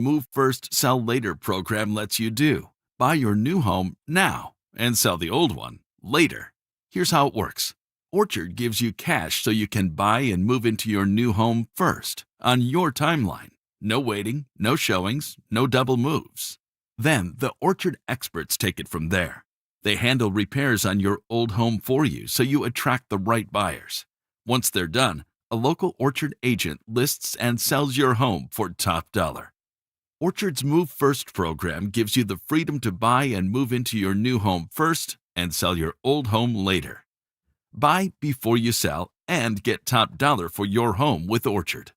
Move First, Sell Later program lets you do. Buy your new home now and sell the old one later. Here's how it works. Orchard gives you cash so you can buy and move into your new home first, on your timeline. No waiting, no showings, no double moves. Then the Orchard experts take it from there. They handle repairs on your old home for you so you attract the right buyers. Once they're done, a local Orchard agent lists and sells your home for top dollar. Orchard's Move First program gives you the freedom to buy and move into your new home first and sell your old home later. Buy before you sell and get top dollar for your home with Orchard.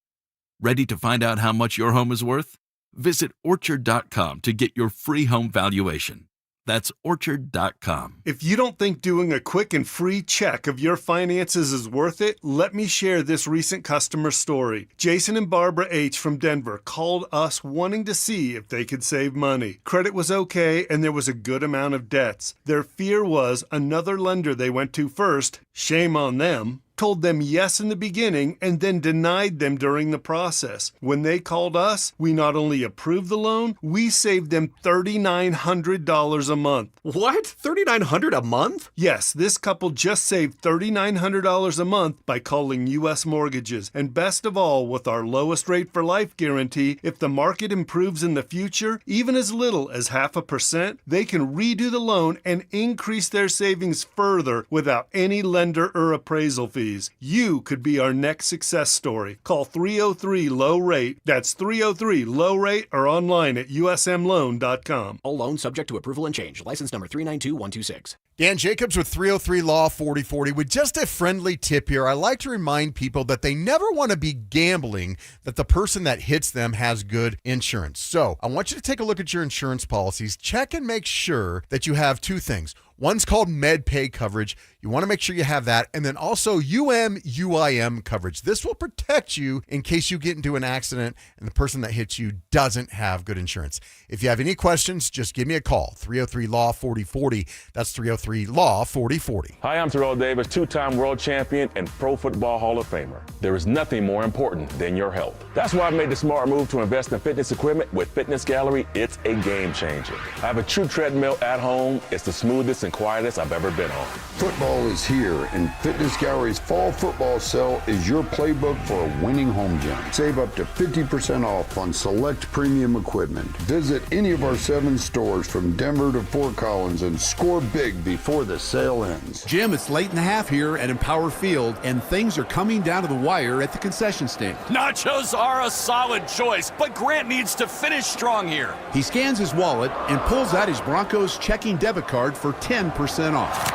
Ready to find out how much your home is worth? Visit Orchard.com to get your free home valuation. That's Orchard.com. If you don't think doing a quick and free check of your finances is worth it, let me share this recent customer story. Jason and Barbara H. from Denver called us wanting to see if they could save money. Credit was okay and there was a good amount of debts. Their fear was another lender they went to first, shame on them, told them yes in the beginning and then denied them during the process. When they called us, we not only approved the loan, we saved them $3,900 a month. What? $3,900 a month? Yes, this couple just saved $3,900 a month by calling U.S. Mortgages. And best of all, with our lowest rate for life guarantee, if the market improves in the future, even as little as 0.5%, they can redo the loan and increase their savings further without any lender or appraisal fees. You could be our next success story. Call 303-LOW-RATE. That's 303-LOW-RATE or online at usmloan.com. All loans subject to approval and change. License number 392126. Dan Jacobs with 303 Law 4040. With just a friendly tip here, I like to remind people that they never want to be gambling that the person that hits them has good insurance. So I want you to take a look at your insurance policies. Check and make sure that you have two things. One's called MedPay coverage. You want to make sure you have that. And then also UM/UIM coverage. This will protect you in case you get into an accident and the person that hits you doesn't have good insurance. If you have any questions, just give me a call. 303 Law 4040. That's 303 Law 4040. Hi, I'm Terrell Davis, two-time world champion and Pro Football Hall of Famer. There is nothing more important than your health. That's why I made the smart move to invest in fitness equipment with Fitness Gallery. It's a game changer. I have a true treadmill at home. It's the smoothest and quietest I've ever been on. Football is here, and Fitness Gallery's fall football sale is your playbook for a winning home gym. Save up to 50% off on select premium equipment. Visit any of our 7 stores from Denver to Fort Collins and score big before the sale ends. Jim, it's late in the half here at Empower Field, and things are coming down to the wire at the concession stand. Nachos are a solid choice, but Grant needs to finish strong here. He scans his wallet and pulls out his Broncos checking debit card for 10% off.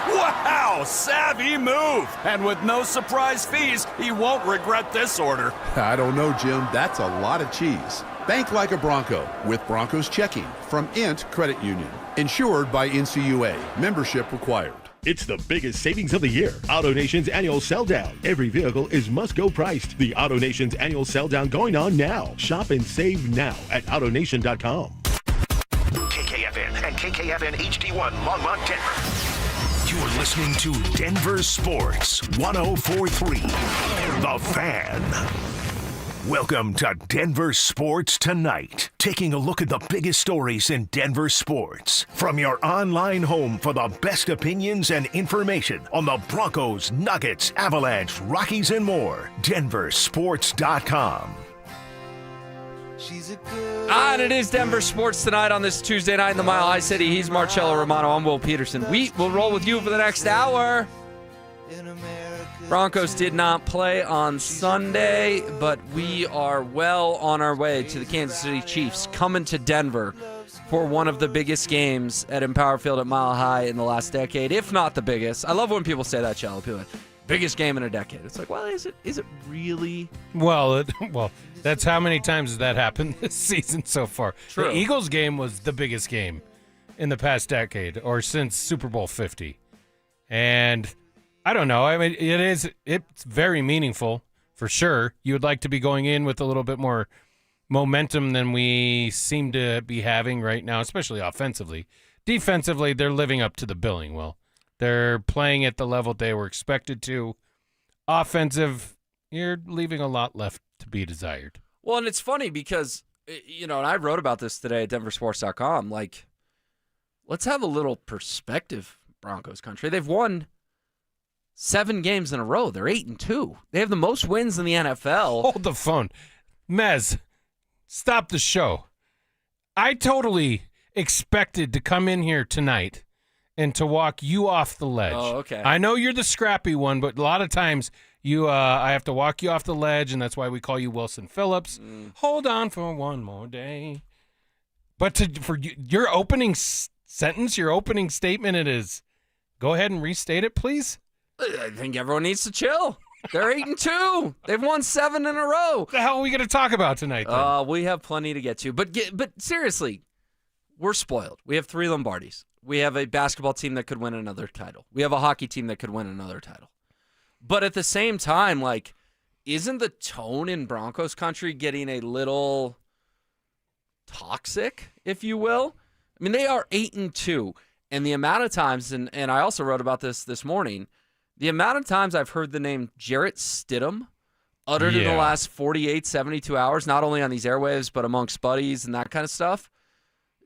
Wow, savvy move. And with no surprise fees, he won't regret this order. I don't know, Jim. That's a lot of cheese. Bank like a Bronco with Broncos checking from INT Credit Union. Insured by NCUA. Membership required. It's the biggest savings of the year. AutoNation's annual sell down. Every vehicle is must-go priced. The AutoNation's annual sell down going on now. Shop and save now at AutoNation.com. KKFN and KKFN HD1 Longmont, Denver. You're listening to Denver Sports 104.3 The Fan. Welcome to Denver Sports Tonight. Taking a look at the biggest stories in Denver sports. From your online home for the best opinions and information on the Broncos, Nuggets, Avalanche, Rockies, and more. DenverSports.com. And it is Denver Sports Tonight on this Tuesday night in the Mile High City. He's Marcello Romano. I'm Will Peterson. We will roll with you for the next hour. Broncos did not play on Sunday, but we are well on our way to the Kansas City Chiefs coming to Denver for one of the biggest games at Empower Field at Mile High in the last decade, if not the biggest. I love when people say that, Shallow. People are like, biggest game in a decade. It's like, well, is it really? Well, that's how many times has that happened this season so far. True. The Eagles game was the biggest game in the past decade or since Super Bowl 50. And I don't know. I mean, it's very meaningful for sure. You would like to be going in with a little bit more momentum than we seem to be having right now, especially offensively. Defensively, they're living up to the billing, Will. They're playing at the level they were expected to. Offensive, you're leaving a lot left to be desired. Well, and it's funny because and I wrote about this today at DenverSports.com. Like, let's have a little perspective, Broncos country. They've won 7 games in a row. They're 8-2. They have the most wins in the NFL. Hold the phone. Mez, stop the show. I totally expected to come in here tonight and to walk you off the ledge. Oh, okay. I know you're the scrappy one, but a lot of times I have to walk you off the ledge, and that's why we call you Wilson Phillips. Hold on for one more day. But for your opening sentence, your opening statement, it is, go ahead and restate it, please. I think everyone needs to chill. They're 8-2. They've won 7 in a row. What the hell are we going to talk about tonight, then? We have plenty to get to. But seriously, we're spoiled. We have 3 Lombardis. We have a basketball team that could win another title. We have a hockey team that could win another title. But at the same time, like, isn't the tone in Broncos country getting a little toxic, if you will? I mean, they are 8-2. And the amount of times, and I also wrote about this morning, the amount of times I've heard the name Jarrett Stidham uttered in the last 48, 72 hours, not only on these airwaves, but amongst buddies and that kind of stuff,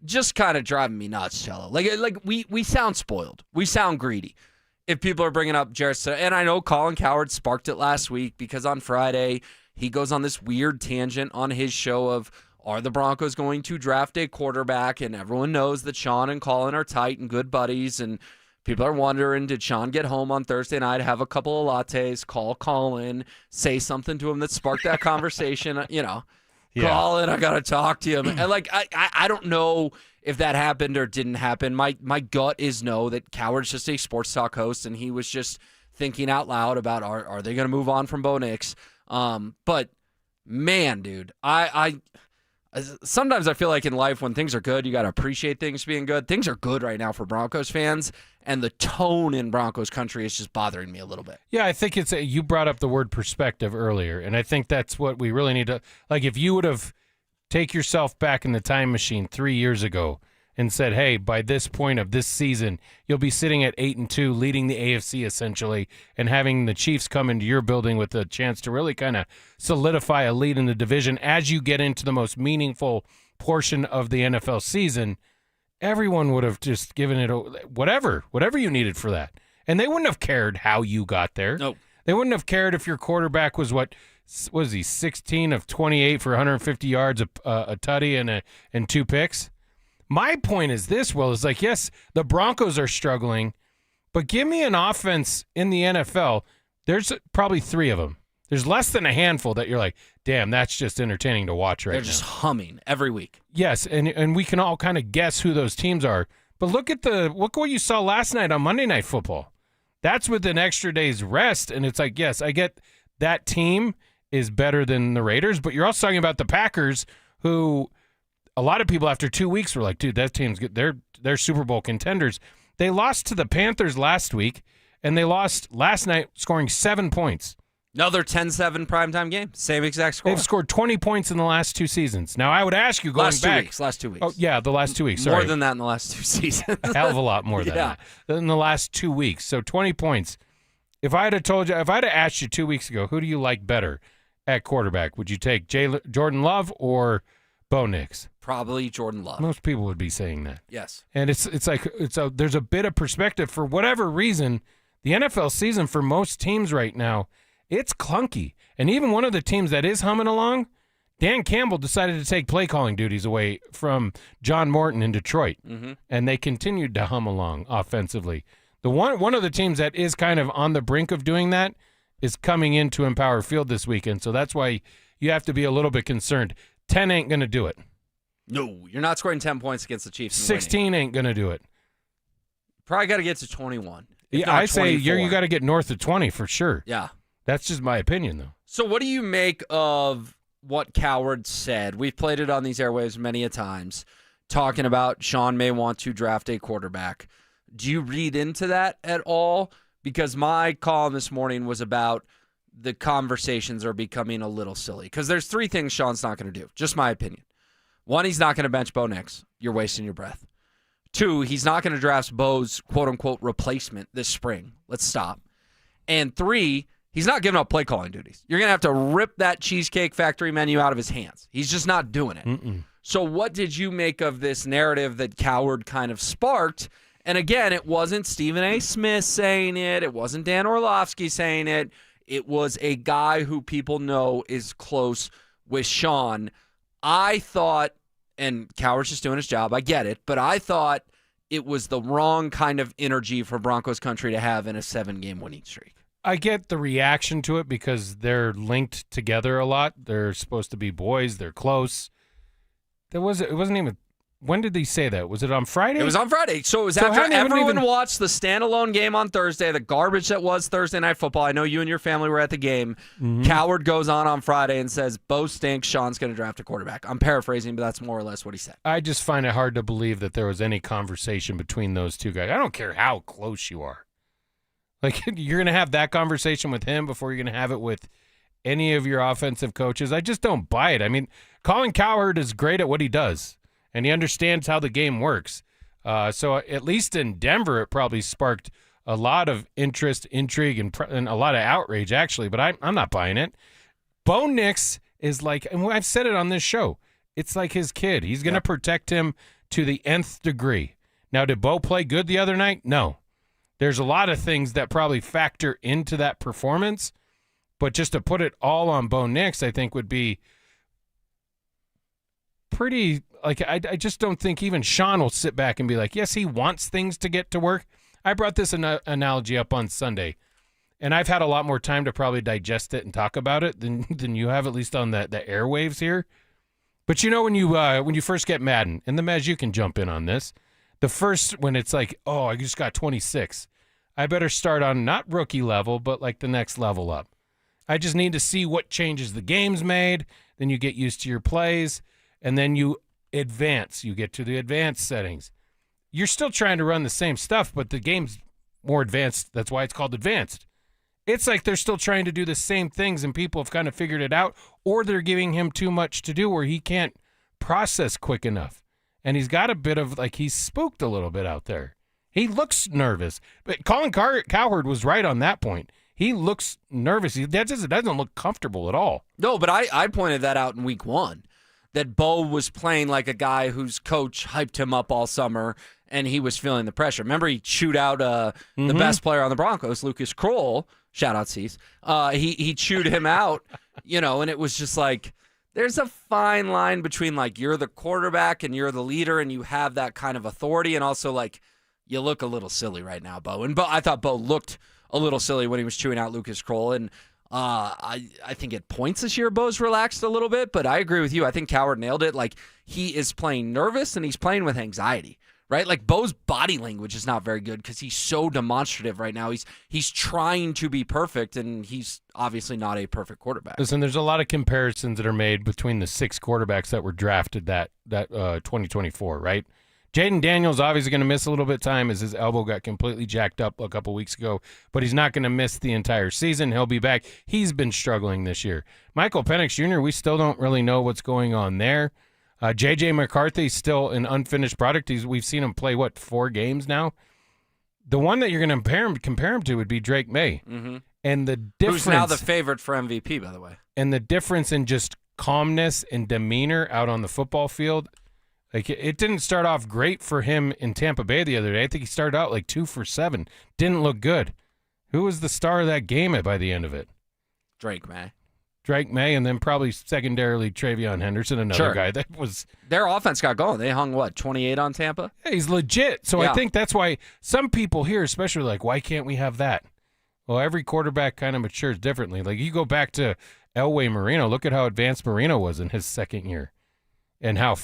just kind of driving me nuts, Cello. Like we sound spoiled. We sound greedy. If people are bringing up Jarrett Stidham, and I know Colin Cowherd sparked it last week because on Friday he goes on this weird tangent on his show of, are the Broncos going to draft a quarterback? And everyone knows that Sean and Colin are tight and good buddies, and people are wondering, did Sean get home on Thursday night, have a couple of lattes, call Colin, say something to him that sparked that conversation? Colin, I got to talk to him. And I don't know if that happened or didn't happen. My gut is no, that Cowherd's just a sports talk host, and he was just thinking out loud about, are they going to move on from Bo Nix? But, man, dude, I sometimes I feel like in life when things are good, you got to appreciate things being good. Things are good right now for Broncos fans, and the tone in Broncos country is just bothering me a little bit. Yeah, I think you brought up the word perspective earlier, and I think that's what we really need to, like, if you would have take yourself back in the time machine 3 years ago and said, hey, by this point of this season, you'll be sitting at 8-2, leading the AFC essentially, and having the Chiefs come into your building with a chance to really kind of solidify a lead in the division as you get into the most meaningful portion of the NFL season, everyone would have just given it whatever you needed for that. And they wouldn't have cared how you got there. Nope. They wouldn't have cared if your quarterback was what was he, 16 of 28 for 150 yards, a tutty and 2 picks? My point is this, Will, is like, yes, the Broncos are struggling, but give me an offense in the NFL. There's probably 3 of them. There's less than a handful that you're like, damn, that's just entertaining to watch right now. They're just humming every week. Yes, and we can all kind of guess who those teams are. But look what you saw last night on Monday Night Football. That's with an extra day's rest, and it's like, yes, I get that team is better than the Raiders, but you're also talking about the Packers, who a lot of people after 2 weeks were like, dude, that team's good. They're Super Bowl contenders. They lost to the Panthers last week, and they lost last night scoring 7 points. Another 10-7 primetime game. Same exact score. They've scored 20 points in the last 2 seasons. Now, I would ask you going back. Last 2 weeks. Oh, yeah, the last 2 weeks. Sorry. More than that in the last 2 seasons. A hell of a lot more than that in the last 2 weeks. So 20 points. If I had asked you 2 weeks ago, who do you like better at quarterback? Would you take Jordan Love or Bo Nix? Probably Jordan Love. Most people would be saying that. Yes. And there's a bit of perspective. For whatever reason, the NFL season for most teams right now, it's clunky. And even one of the teams that is humming along, Dan Campbell decided to take play calling duties away from John Morton in Detroit. Mm-hmm. And they continued to hum along offensively. The one of the teams that is kind of on the brink of doing that is coming into Empower Field this weekend. So that's why you have to be a little bit concerned. 10 ain't going to do it. No, you're not scoring 10 points against the Chiefs. 16 ain't going to do it. Probably got to get to 21. Yeah, I say you got to get north of 20 for sure. Yeah. That's just my opinion, though. So what do you make of what Cowherd said? We've played it on these airwaves many a times, talking about Sean may want to draft a quarterback. Do you read into that at all? Because my column this morning was about the conversations are becoming a little silly. Because there's 3 things Sean's not going to do. Just my opinion. 1, he's not going to bench Bo Nix. You're wasting your breath. 2, he's not going to draft Bo's quote-unquote replacement this spring. Let's stop. And 3, He's not giving up play calling duties. You're going to have to rip that Cheesecake Factory menu out of his hands. He's just not doing it. So what did you make of this narrative that Cowherd kind of sparked? And again, it wasn't Stephen A. Smith saying it. It wasn't Dan Orlovsky saying it. It was a guy who people know is close with Sean. I thought, and Cowherd's just doing his job, I get it, but I thought it was the wrong kind of energy for Broncos country to have in a 7-game winning streak. I get the reaction to it because they're linked together a lot. They're supposed to be boys. They're close. It wasn't even. When did they say that? Was it on Friday? It was on Friday. So it was after everyone watched the standalone game on Thursday, the garbage that was Thursday Night Football. I know you and your family were at the game. Cowherd goes on Friday and says, Bo stinks, Sean's going to draft a quarterback. I'm paraphrasing, but that's more or less what he said. I just find it hard to believe that there was any conversation between those two guys. I don't care how close you are. Like, you're going to have that conversation with him before you're going to have it with any of your offensive coaches. I just don't buy it. I mean, Colin Cowherd is great at what he does, and he understands how the game works. So at least in Denver, it probably sparked a lot of interest, intrigue, and a lot of outrage, actually, but I'm not buying it. Bo Nix is like, and I've said it on this show, it's like his kid. He's going to protect him to the nth degree. Now, did Bo play good the other night? No. There's a lot of things that probably factor into that performance, but just to put it all on Bo Nix, I think would be pretty, like, I just don't think even Sean will sit back and be like, yes, he wants things to get to work. I brought this analogy up on Sunday, and I've had a lot more time to probably digest it and talk about it than you have, at least on the airwaves here. But you know, when you first get Madden, and the Mez, you can jump in on this, the first, when it's like, oh, I just got 26, I better start on not rookie level, but like the next level up. I just need to see what changes the game's made. Then you get used to your plays, and then you advance. You get to the advanced settings. You're still trying to run the same stuff, but the game's more advanced. That's why it's called advanced. It's like they're still trying to do the same things, and people have kind of figured it out, or they're giving him too much to do where he can't process quick enough. And he's got a bit of, like, he's spooked a little bit out there. He looks nervous. But Colin Cowherd was right on that point. He looks nervous. That doesn't look comfortable at all. No, but I pointed that out in week 1, that Bo was playing like a guy whose coach hyped him up all summer, and he was feeling the pressure. Remember, he chewed out the best player on the Broncos, Lucas Kroll. Shout out, Cease. He chewed him out, and it was just like, there's a fine line between, like, you're the quarterback and you're the leader and you have that kind of authority, and also, like, you look a little silly right now, Bo. And I thought Bo looked a little silly when he was chewing out Lucas Kroll, and I think at points this year Bo's relaxed a little bit, but I agree with you. I think Cowherd nailed it. Like, he is playing nervous and he's playing with anxiety, right? Like, Bo's body language is not very good because he's so demonstrative right now. He's trying to be perfect, and he's obviously not a perfect quarterback. Listen, there's a lot of comparisons that are made between the 6 quarterbacks that were drafted that 2024, right? Jaden Daniels obviously going to miss a little bit of time as his elbow got completely jacked up a couple weeks ago, but he's not going to miss the entire season. He'll be back. He's been struggling this year. Michael Penix Jr., we still don't really know what's going on there. J.J. McCarthy's still an unfinished product. We've seen him play, 4 games now? The one that you're going to compare him to would be Drake May. Mm-hmm. And the difference, who's now the favorite for MVP, by the way. And the difference in just calmness and demeanor out on the football field, like, it didn't start off great for him in Tampa Bay the other day. I think he started out like 2 for 7. Didn't look good. Who was the star of that game by the end of it? Drake May, and then probably secondarily Travion Henderson, another guy that was. Their offense got going. They hung 28 on Tampa. Yeah, he's legit. So I think that's why some people here, especially, like, why can't we have that? Well, every quarterback kind of matures differently. Like, you go back to Elway Marino. Look at how advanced Marino was in his second year, and how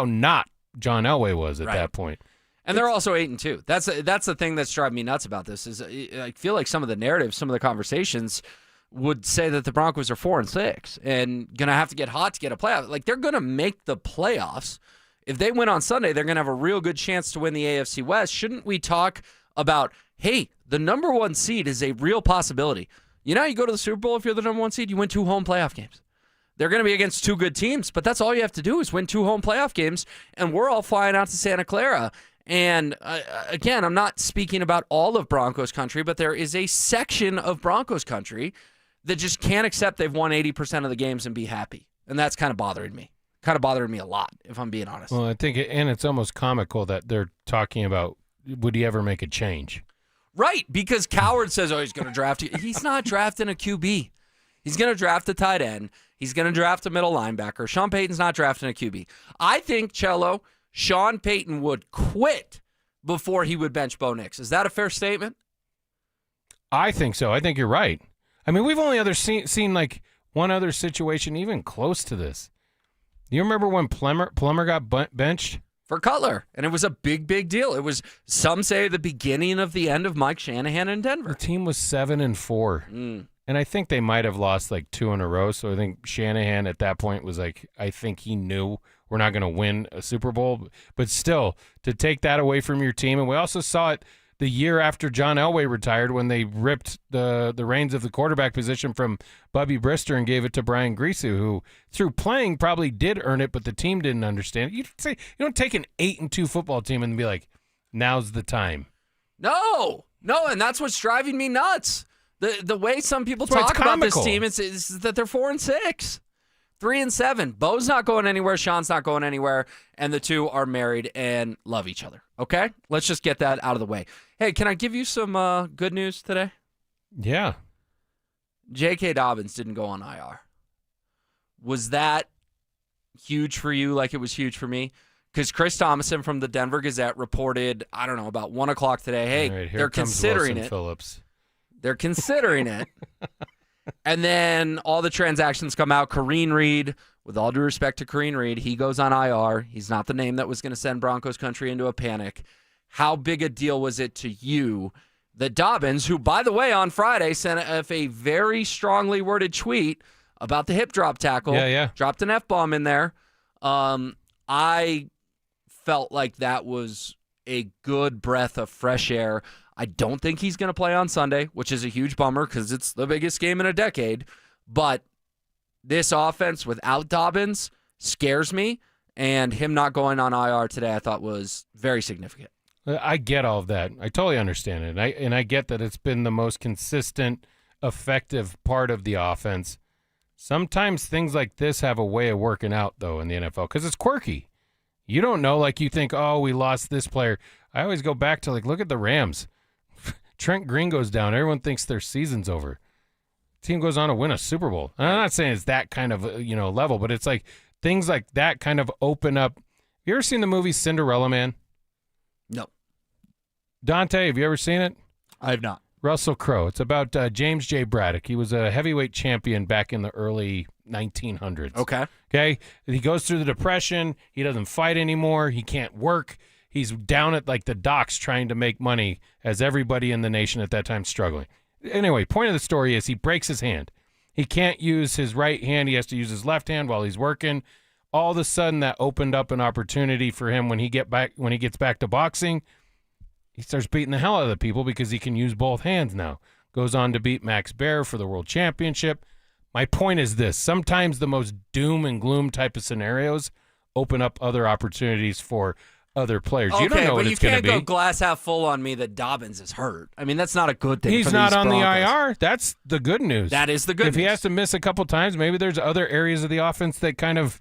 not John Elway was at that point. And they're also 8-2. That's the thing that's driving me nuts about this. Is I feel like some of the narratives, some of the conversations would say that the Broncos are 4-6 and gonna have to get hot to get a playoff. Like, they're gonna make the playoffs. If they win on Sunday, they're gonna have a real good chance to win the AFC West. Shouldn't we talk about, hey, the number 1 seed is a real possibility? You know, you go to the Super Bowl, if you're the number 1 seed, you win 2 home playoff games. They're going to be against 2 good teams, but that's all you have to do is win 2 home playoff games, and we're all flying out to Santa Clara. And again, I'm not speaking about all of Broncos country, but there is a section of Broncos country that just can't accept they've won 80% of the games and be happy. And that's kind of bothering me. Kind of bothering me a lot, if I'm being honest. Well, I think, and it's almost comical that they're talking about, would he ever make a change? Right, because Coward says, oh, he's going to draft you. He's not drafting a QB. He's going to draft a tight end. He's going to draft a middle linebacker. Sean Payton's not drafting a QB. I think, Cello, Sean Payton would quit before he would bench Bo Nix. Is that a fair statement? I think so. I think you're right. I mean, we've only seen like one other situation even close to this. You remember when Plummer got benched? For Cutler, and it was a big, big deal. It was, some say, the beginning of the end of Mike Shanahan in Denver. The team was 7-4. And I think they might have lost like 2 in a row. So I think Shanahan at that point was like, I think he knew we're not going to win a Super Bowl. But still, to take that away from your team. And we also saw it the year after John Elway retired when they ripped the reins of the quarterback position from Bubby Brister and gave it to Brian Griese, who through playing probably did earn it, but the team didn't understand it. You don't take an 8-2 football team and be like, now's the time. No, and that's what's driving me nuts. The way some people talk about this team is that they're 4-6, 3-7. Bo's not going anywhere. Sean's not going anywhere. And the two are married and love each other. Okay? Let's just get that out of the way. Hey, can I give you some good news today? Yeah. J.K. Dobbins didn't go on IR. Was that huge for you like it was huge for me? Because Chris Thomason from the Denver Gazette reported, I don't know, about 1 o'clock today, hey, right, they're considering Wilson it. Phillips. They're considering it. And then all the transactions come out. Kareem Reed, with all due respect to Kareem Reed, he goes on IR. He's not the name that was going to send Broncos country into a panic. How big a deal was it to you that Dobbins, who, by the way, on Friday sent a very strongly worded tweet about the hip drop tackle, dropped an F-bomb in there. I felt like that was a good breath of fresh air. I don't think he's going to play on Sunday, which is a huge bummer because it's the biggest game in a decade. But this offense without Dobbins scares me, and him not going on IR today I thought was very significant. I get all of that. I totally understand it. And I get that it's been the most consistent, effective part of the offense. Sometimes things like this have a way of working out, though, in the NFL because it's quirky. You don't know, like you think, oh, we lost this player. I always go back to, like, look at the Rams. Trent Green goes down. Everyone thinks their season's over. Team goes on to win a Super Bowl. And I'm not saying it's that kind of level, but it's like things like that kind of open up. You ever seen the movie Cinderella Man? No. Dante, have you ever seen it? I have not. Russell Crowe. It's about James J. Braddock. He was a heavyweight champion back in the early 1900s. Okay. He goes through the Depression. He doesn't fight anymore. He can't work. He's down at like the docks trying to make money as everybody in the nation at that time struggling. Anyway, point of the story is he breaks his hand. He can't use his right hand. He has to use his left hand while he's working. All of a sudden, that opened up an opportunity for him when he gets back to boxing. He starts beating the hell out of the people because he can use both hands now. Goes on to beat Max Baer for the world championship. My point is this. Sometimes the most doom and gloom type of scenarios open up other opportunities for other players. You don't know what it's going to be. You can't go glass half full on me that Dobbins is hurt. I mean, that's not a good thing. He's not on the IR. That's the good news. That is the good news. If he has to miss a couple times, maybe there's other areas of the offense that kind of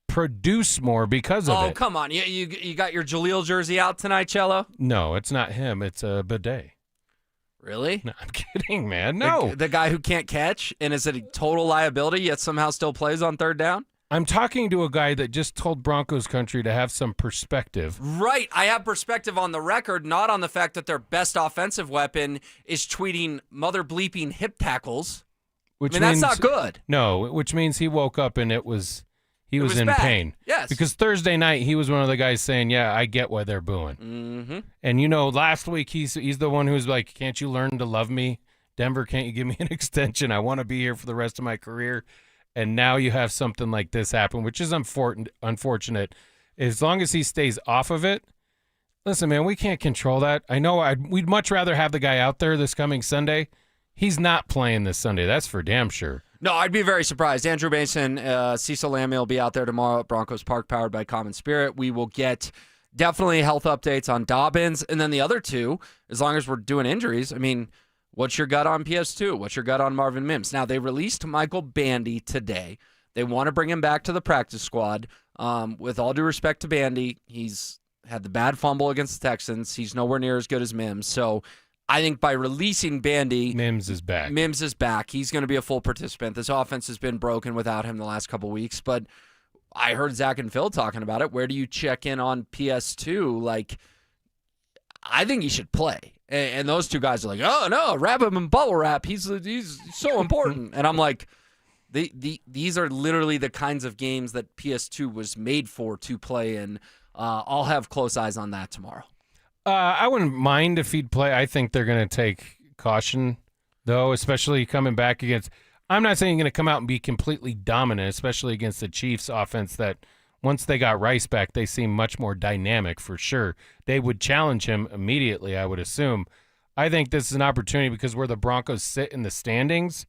produce more because of it. Oh, come on. You got your Jaleel jersey out tonight, Cello? No, it's not him. It's a Bidet. Really? No, I'm kidding, man. No. The guy who can't catch and is a total liability yet somehow still plays on third down? I'm talking to a guy that just told Broncos country to have some perspective. Right. I have perspective on the record, not on the fact that their best offensive weapon is tweeting mother bleeping hip tackles. That's not good. No, which means he woke up and he was in bad. pain. Yes. Because Thursday night, he was one of the guys saying, yeah, I get why they're booing. Mm-hmm. And, last week, he's the one who's like, can't you learn to love me? Denver, can't you give me an extension? I want to be here for the rest of my career. And now you have something like this happen, which is unfortunate. As long as he stays off of it, listen, man, we can't control that. I know we'd much rather have the guy out there this coming Sunday. He's not playing this Sunday. That's for damn sure. No, I'd be very surprised. Andrew Mason, Cecil Lammy will be out there tomorrow at Broncos Park, powered by Common Spirit. We will get definitely health updates on Dobbins. And then the other two, as long as we're doing injuries, What's your gut on PS2? What's your gut on Marvin Mims? Now, they released Michael Bandy today. They want to bring him back to the practice squad. With all due respect to Bandy, he's had the bad fumble against the Texans. He's nowhere near as good as Mims. So I think by releasing Bandy, Mims is back. He's going to be a full participant. This offense has been broken without him the last couple weeks. But I heard Zach and Phil talking about it. Where do you check in on PS2? Like, I think he should play. And those two guys are like, oh, no, wrap him in bubble wrap. He's so important. And I'm like, these are literally the kinds of games that PS2 was made for to play in. I'll have close eyes on that tomorrow. I wouldn't mind if he'd play. I think they're going to take caution, though, especially coming back against – I'm not saying he's going to come out and be completely dominant, especially against the Chiefs offense that – once they got Rice back, they seem much more dynamic for sure. They would challenge him immediately, I would assume. I think this is an opportunity because where the Broncos sit in the standings,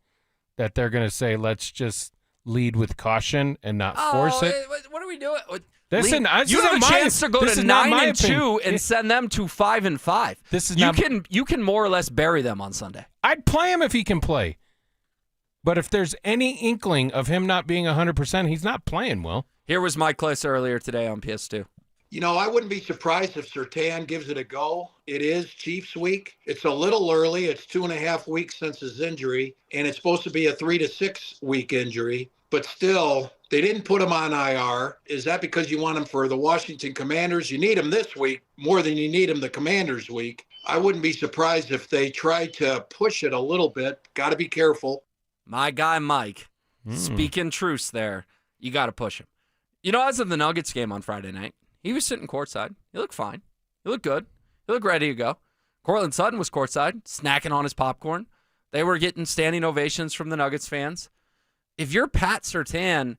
that they're going to say, let's just lead with caution and not force it. What are we doing? You have a chance to go to 9-2 and send them to 5-5. You can more or less bury them on Sunday. I'd play him if he can play. But if there's any inkling of him not being 100%, he's not playing well. Here was Mike Kliss earlier today on PS2. You know, I wouldn't be surprised if Surtain gives it a go. It is Chiefs week. It's a little early. It's 2.5 weeks since his injury, and it's supposed to be a 3 to 6 week injury. But still, they didn't put him on IR. Is that because you want him for the Washington Commanders? You need him this week more than you need him the Commanders week. I wouldn't be surprised if they tried to push it a little bit. Got to be careful. My guy Mike, speaking truce there. You got to push him. You know, as of the Nuggets game on Friday night, he was sitting courtside. He looked fine. He looked good. He looked ready to go. Cortland Sutton was courtside, snacking on his popcorn. They were getting standing ovations from the Nuggets fans. If you're Pat Surtain,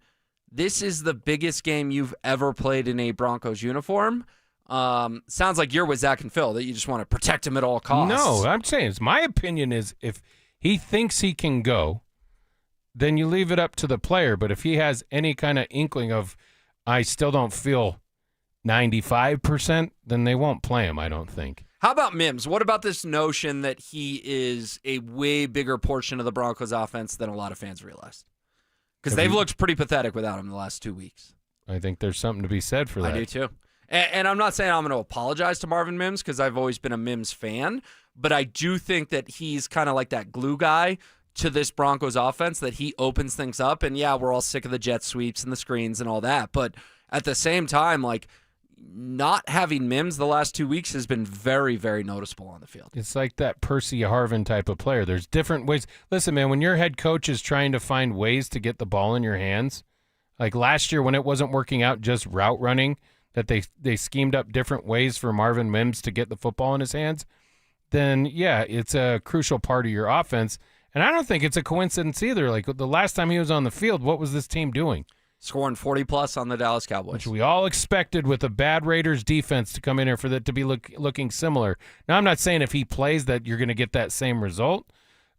this is the biggest game you've ever played in a Broncos uniform. Sounds like you're with Zach and Phil, that you just want to protect him at all costs. No, I'm saying my opinion is if he thinks he can go, then you leave it up to the player. But if he has any kind of inkling of, I still don't feel 95%, then they won't play him, I don't think. How about Mims? What about this notion that he is a way bigger portion of the Broncos offense than a lot of fans realized? Because they've looked pretty pathetic without him the last 2 weeks. I think there's something to be said for that. I do too. And I'm not saying I'm going to apologize to Marvin Mims because I've always been a Mims fan, but I do think that he's kind of like that glue guy to this Broncos offense, that he opens things up. And yeah, we're all sick of the jet sweeps and the screens and all that. But at the same time, like, not having Mims the last 2 weeks has been very, very noticeable on the field. It's like that Percy Harvin type of player. There's different ways. Listen, man, when your head coach is trying to find ways to get the ball in your hands, like last year when it wasn't working out just route running, that they schemed up different ways for Marvin Mims to get the football in his hands, then, yeah, it's a crucial part of your offense. And I don't think it's a coincidence either. Like the last time he was on the field, what was this team doing? Scoring 40-plus on the Dallas Cowboys. Which we all expected with a bad Raiders defense to come in here for that to be looking similar. Now, I'm not saying if he plays that you're going to get that same result,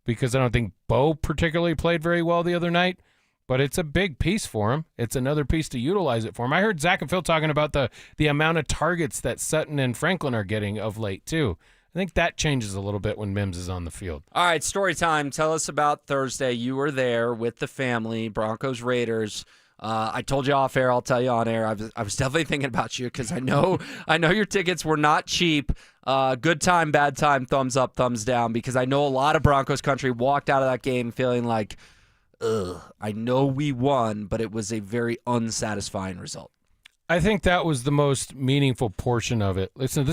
because I don't think Bo particularly played very well the other night, but it's a big piece for him. It's another piece to utilize it for him. I heard Zach and Phil talking about the amount of targets that Sutton and Franklin are getting of late, too. I think that changes a little bit when Mims is on the field. All right, story time. Tell us about Thursday. You were there with the family, Broncos, Raiders. I told you off air. I'll tell you on air. I was definitely thinking about you because I know your tickets were not cheap. Good time, bad time, thumbs up, thumbs down, because I know a lot of Broncos country walked out of that game feeling like, I know we won, but it was a very unsatisfying result. I think that was the most meaningful portion of it. Listen,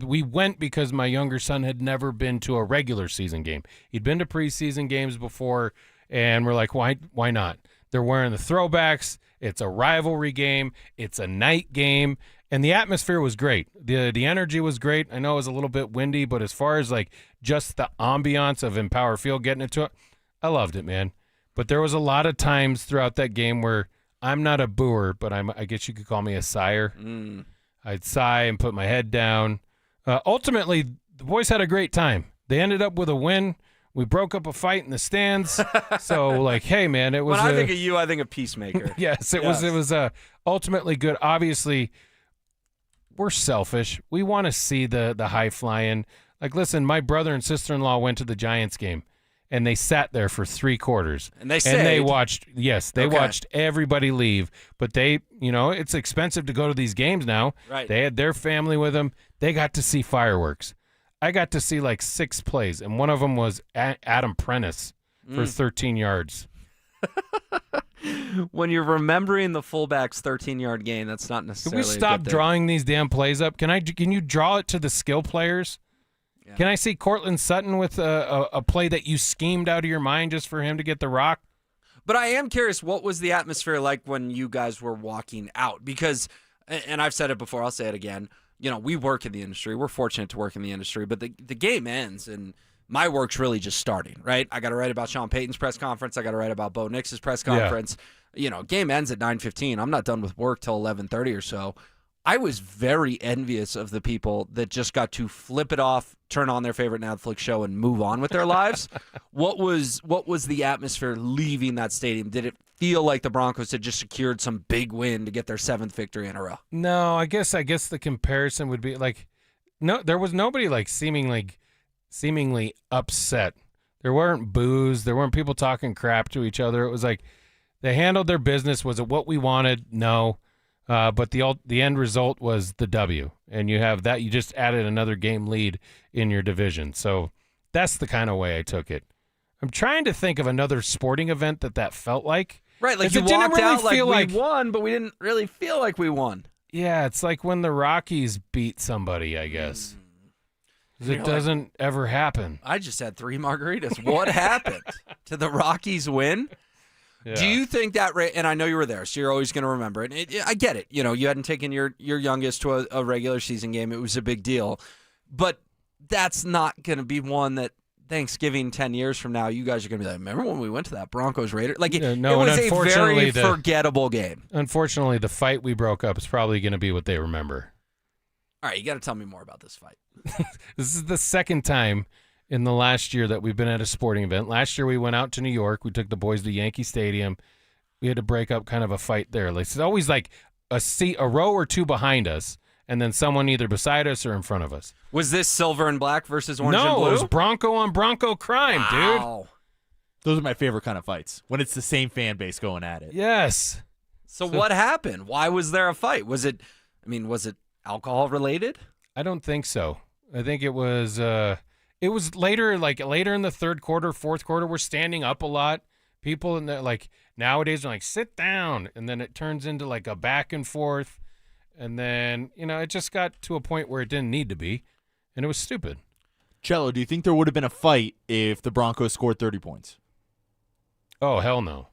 we went because my younger son had never been to a regular season game. He'd been to preseason games before, and we're like, why not? They're wearing the throwbacks. It's a rivalry game. It's a night game, and the atmosphere was great. The energy was great. I know it was a little bit windy, but as far as like just the ambiance of Empower Field getting into it, I loved it, man. But there was a lot of times throughout that game where I'm not a booer, but I guess you could call me a sigher. I'd sigh and put my head down. Ultimately, the boys had a great time. They ended up with a win. We broke up a fight in the stands. So, like, hey, man, it was. When I think of you, I think of Peacemaker. Yes, it was. It was ultimately good. Obviously, we're selfish. We want to see the high flying. Like, listen, my brother and sister-in-law went to the Giants game, and they sat there for 3 quarters. And they watched, they watched everybody leave. But they, it's expensive to go to these games now. Right. They had their family with them. They got to see fireworks. I got to see like 6 plays, and one of them was Adam Prentice for 13 yards. When you're remembering the fullback's 13-yard gain, that's not Can necessarily we stop drawing these damn plays up? Can you draw it to the skill players? Yeah. Can I see Cortland Sutton with a play that you schemed out of your mind just for him to get the rock? But I am curious, what was the atmosphere like when you guys were walking out? Because, and I've said it before, I'll say it again, we work in the industry. We're fortunate to work in the industry, but the game ends, and my work's really just starting, right? I got to write about Sean Payton's press conference. I got to write about Bo Nix's press conference. Yeah. Game ends at 9:15. I'm not done with work till 11:30 or so. I was very envious of the people that just got to flip it off, turn on their favorite Netflix show, and move on with their lives. What was the atmosphere leaving that stadium? Did it feel like the Broncos had just secured some big win to get their 7th victory in a row? No, I guess the comparison would be like, no, there was nobody like seemingly upset. There weren't boos. There weren't people talking crap to each other. It was like they handled their business. Was it what we wanted? No. But the end result was the W, and you have that. You just added another game lead in your division. So that's the kind of way I took it. I'm trying to think of another sporting event that felt like. Right, like you walked out like we won, but we didn't really feel like we won. Yeah, it's like when the Rockies beat somebody, I guess. It doesn't ever happen. I just had 3 margaritas. What happened to the Rockies win? Yeah. Do you think that, and I know you were there, so you're always going to remember it. I get it. You hadn't taken your youngest to a regular season game. It was a big deal. But that's not going to be one that Thanksgiving 10 years from now, you guys are going to be like, remember when we went to that Broncos Raiders? Like, it was a very forgettable game. Unfortunately, the fight we broke up is probably going to be what they remember. All right, you got to tell me more about this fight. This is the second time in the last year that we've been at a sporting event. Last year we went out to New York. We took the boys to Yankee Stadium. We had to break up kind of a fight there. It's always like a row or 2 behind us, and then someone either beside us or in front of us. Was this silver and black versus orange and blue? No, it was Bronco on Bronco crime, dude. Those are my favorite kind of fights, when it's the same fan base going at it. Yes. So what happened? Why was there a fight? Was it alcohol related? I don't think so. I think it was later, later in the 3rd quarter, 4th quarter. We're standing up a lot. People in the nowadays are like, sit down, and then it turns into like a back and forth, and then it just got to a point where it didn't need to be, and it was stupid. Cello, do you think there would have been a fight if the Broncos scored 30 points? Oh, hell no.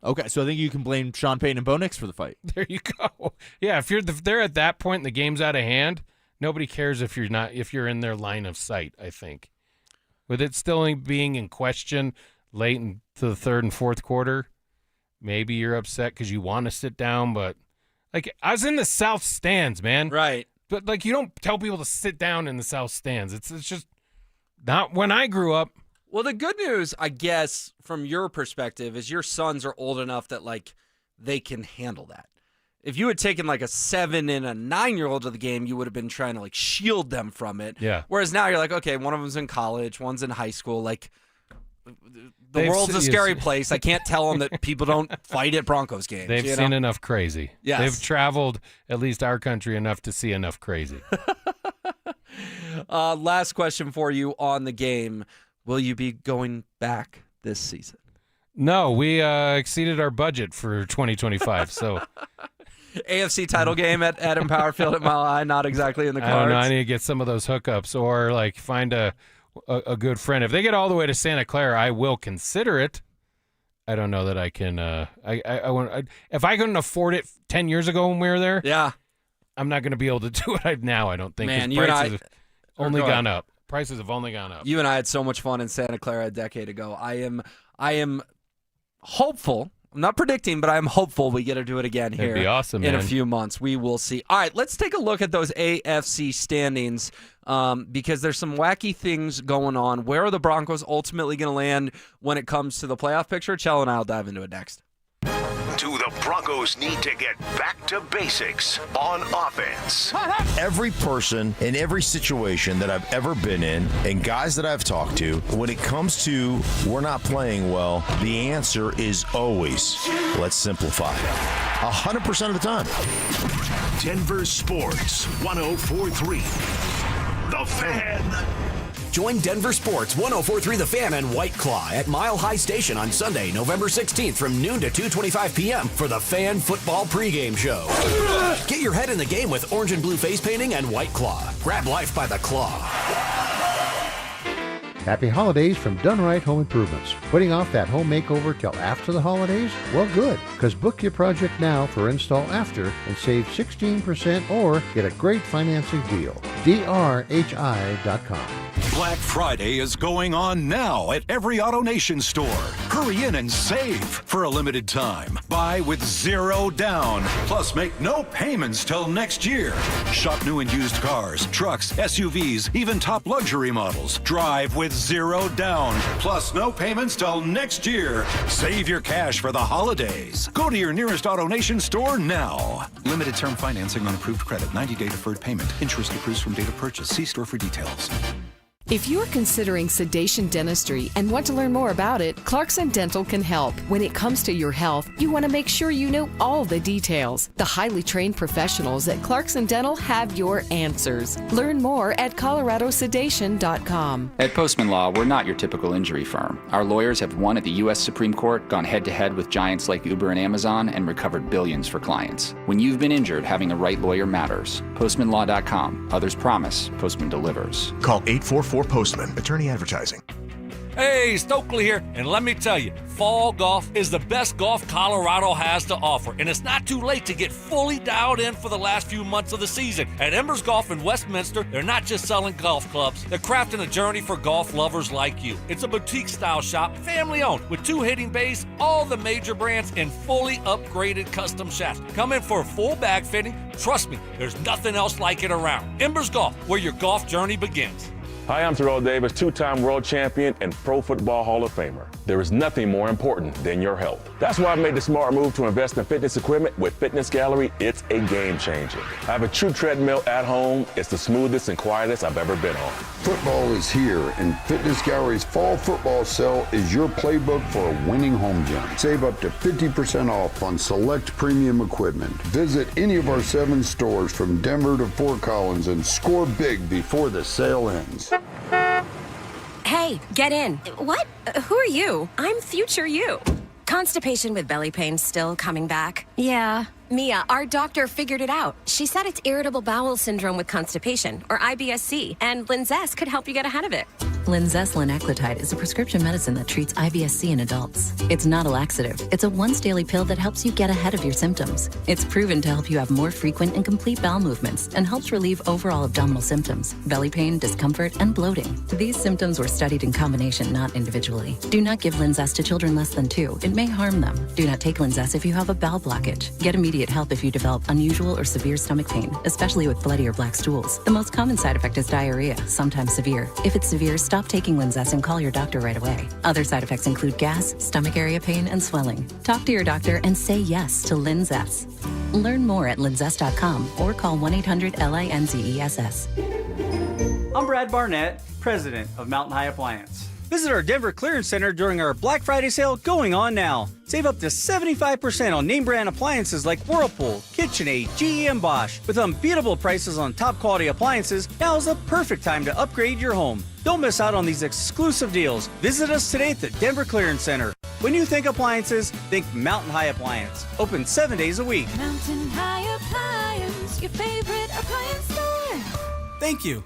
Okay, so I think you can blame Sean Payton and Bo Nix for the fight. There you go. Yeah, if they're at that point and the game's out of hand, nobody cares if you're in their line of sight, I think. With it still being in question late into the 3rd and 4th quarter, maybe you're upset because you want to sit down, but I was in the south stands, man. Right. But you don't tell people to sit down in the south stands. It's just not when I grew up. Well, the good news, I guess, from your perspective, is your sons are old enough that they can handle that. If you had taken a 7 and a 9-year-old to the game, you would have been trying to shield them from it. Yeah. Whereas now you're like, okay, one of them's in college, one's in high school. The world's a scary place. I can't tell them that people don't fight at Broncos games. They've seen enough crazy. Yes. They've traveled, at least our country, enough to see enough crazy. Last question for you on the game. Will you be going back this season? No, we exceeded our budget for 2025, so... AFC title game at Empower Field at Mile High, not exactly in the cards. I don't know. I need to get some of those hookups or find a good friend. If they get all the way to Santa Clara, I will consider it. I don't know that I can. If I couldn't afford it 10 years ago when we were there, yeah, I'm not going to be able to do it now. I don't think. Man, prices have only gone up. Prices have only gone up. You and I had so much fun in Santa Clara a decade ago. I am hopeful. I'm not predicting, but I'm hopeful we get to do it again here. It'd be awesome, in man. a few months. We will see. All right, let's take a look at those AFC standings because there's some wacky things going on. Where are the Broncos ultimately going to land when it comes to the playoff picture? Chell and I will dive into it next. To the Broncos need to get back to basics on offense. Every person in every situation that I've ever been in and guys that I've talked to, when it comes to we're not playing well, the answer is always, let's simplify. 100% of the time. Denver Sports 104.3. The Fan. Join Denver Sports 104.3 The Fan and White Claw at Mile High Station on Sunday, November 16th from noon to 2:25 p.m. for the Fan Football pregame show. Get your head in the game with orange and blue face painting and White Claw. Grab life by the claw. Happy holidays from Done Right Home Improvements. Putting off that home makeover till after the holidays? Well, good, because book your project now for install after and save 16% or get a great financing deal. drhi.com. Black Friday is going on now at every AutoNation store. Hurry in and save for a limited time. Buy with zero down. Plus, make no payments till next year. Shop new and used cars, trucks, SUVs, even top luxury models. Drive with zero down. Plus, no payments till next year. Save your cash for the holidays. Go to your nearest AutoNation store now. Limited term financing on approved credit. 90-day deferred payment. Interest accrues from date of purchase. See store for details. If you're considering sedation dentistry and want to learn more about it, Clarkson Dental can help. When it comes to your health, you want to make sure you know all the details. The highly trained professionals at Clarkson Dental have your answers. Learn more at coloradosedation.com. At Postman Law, we're not your typical injury firm. Our lawyers have won at the U.S. Supreme Court, gone head-to-head with giants like Uber and Amazon, and recovered billions for clients. When you've been injured, having a right lawyer matters. PostmanLaw.com. Others promise. Postman delivers. Call 844-POSTMAN. Attorney advertising. Hey, Stokely here, and let me tell you, fall golf is the best golf Colorado has to offer, and it's not too late to get fully dialed in for the last few months of the season. At Embers Golf in Westminster, they're not just selling golf clubs, they're crafting a journey for golf lovers like you. It's a boutique-style shop, family-owned, with 2 hitting bays, all the major brands, and fully upgraded custom shafts. Come in for a full bag fitting. Trust me, there's nothing else like it around. Embers Golf, where your golf journey begins. Hi, I'm Terrell Davis, 2-time world champion and Pro Football Hall of Famer. There is nothing more important than your health. That's why I made the smart move to invest in fitness equipment with Fitness Gallery. It's a game changer. I have a true treadmill at home. It's the smoothest and quietest I've ever been on. Football is here, and Fitness Gallery's fall football sale is your playbook for a winning home gym. Save up to 50% off on select premium equipment. Visit any of our 7 stores from Denver to Fort Collins and score big before the sale ends. Hey, get in. What? Who are you? I'm future you. Constipation with belly pain still coming back? Yeah. Mia, our doctor figured it out. She said it's irritable bowel syndrome with constipation, or IBS-C, and Linzess could help you get ahead of it. Linzess linaclotide is a prescription medicine that treats IBS-C in adults. It's not a laxative. It's a once-daily pill that helps you get ahead of your symptoms. It's proven to help you have more frequent and complete bowel movements and helps relieve overall abdominal symptoms, belly pain, discomfort, and bloating. These symptoms were studied in combination, not individually. Do not give Linzess to children less than 2. It may harm them. Do not take Linzess if you have a bowel blockage. Get immediate help if you develop unusual or severe stomach pain, especially with bloody or black stools. The most common side effect is diarrhea, sometimes severe. If it's severe, stop taking Linzess and call your doctor right away. Other side effects include gas, stomach area pain, and swelling. Talk to your doctor and say yes to Linzess. Learn more at linzess.com or call 1-800-LINZESS. I'm Brad Barnett, president of Mountain High Appliance. Visit our Denver Clearance Center during our Black Friday sale going on now. Save up to 75% on name brand appliances like Whirlpool, KitchenAid, GE, and Bosch. With unbeatable prices on top quality appliances, now is the perfect time to upgrade your home. Don't miss out on these exclusive deals. Visit us today at the Denver Clearance Center. When you think appliances, think Mountain High Appliance. Open 7 days a week. Mountain High Appliance, your favorite appliance store. Thank you.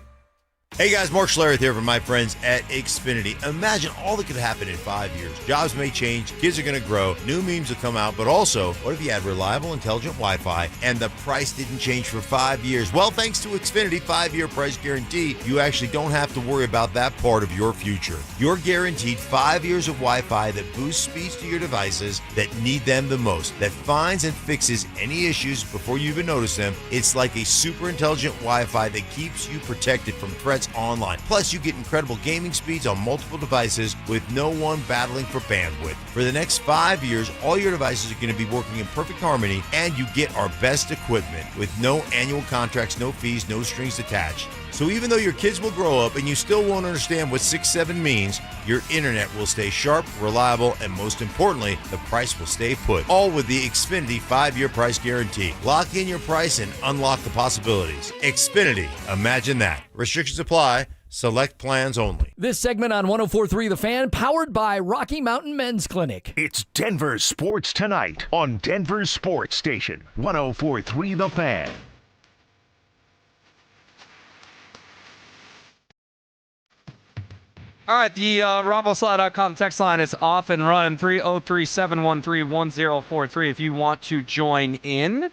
Hey guys, Mark Schlereth here from my friends at Xfinity. Imagine all that could happen in 5 years. Jobs may change, kids are going to grow, new memes will come out, but also, what if you had reliable, intelligent Wi-Fi and the price didn't change for 5 years? Well, thanks to Xfinity 5-year price guarantee, you actually don't have to worry about that part of your future. You're guaranteed 5 years of Wi-Fi that boosts speeds to your devices that need them the most, that finds and fixes any issues before you even notice them. It's like a super intelligent Wi-Fi that keeps you protected from threats online. Plus, you get incredible gaming speeds on multiple devices with no one battling for bandwidth. For the next 5 years, all your devices are going to be working in perfect harmony, and you get our best equipment with no annual contracts, no fees, no strings attached. So even though your kids will grow up and you still won't understand what 6-7 means, your internet will stay sharp, reliable, and most importantly, the price will stay put. All with the Xfinity 5-year price guarantee. Lock in your price and unlock the possibilities. Xfinity, imagine that. Restrictions apply. Select plans only. This segment on 104.3 The Fan, powered by Rocky Mountain Men's Clinic. It's Denver Sports Tonight on Denver Sports Station 104.3 The Fan. All right, the RamboSlide.com text line is off and running, 303-713-1043 if you want to join in.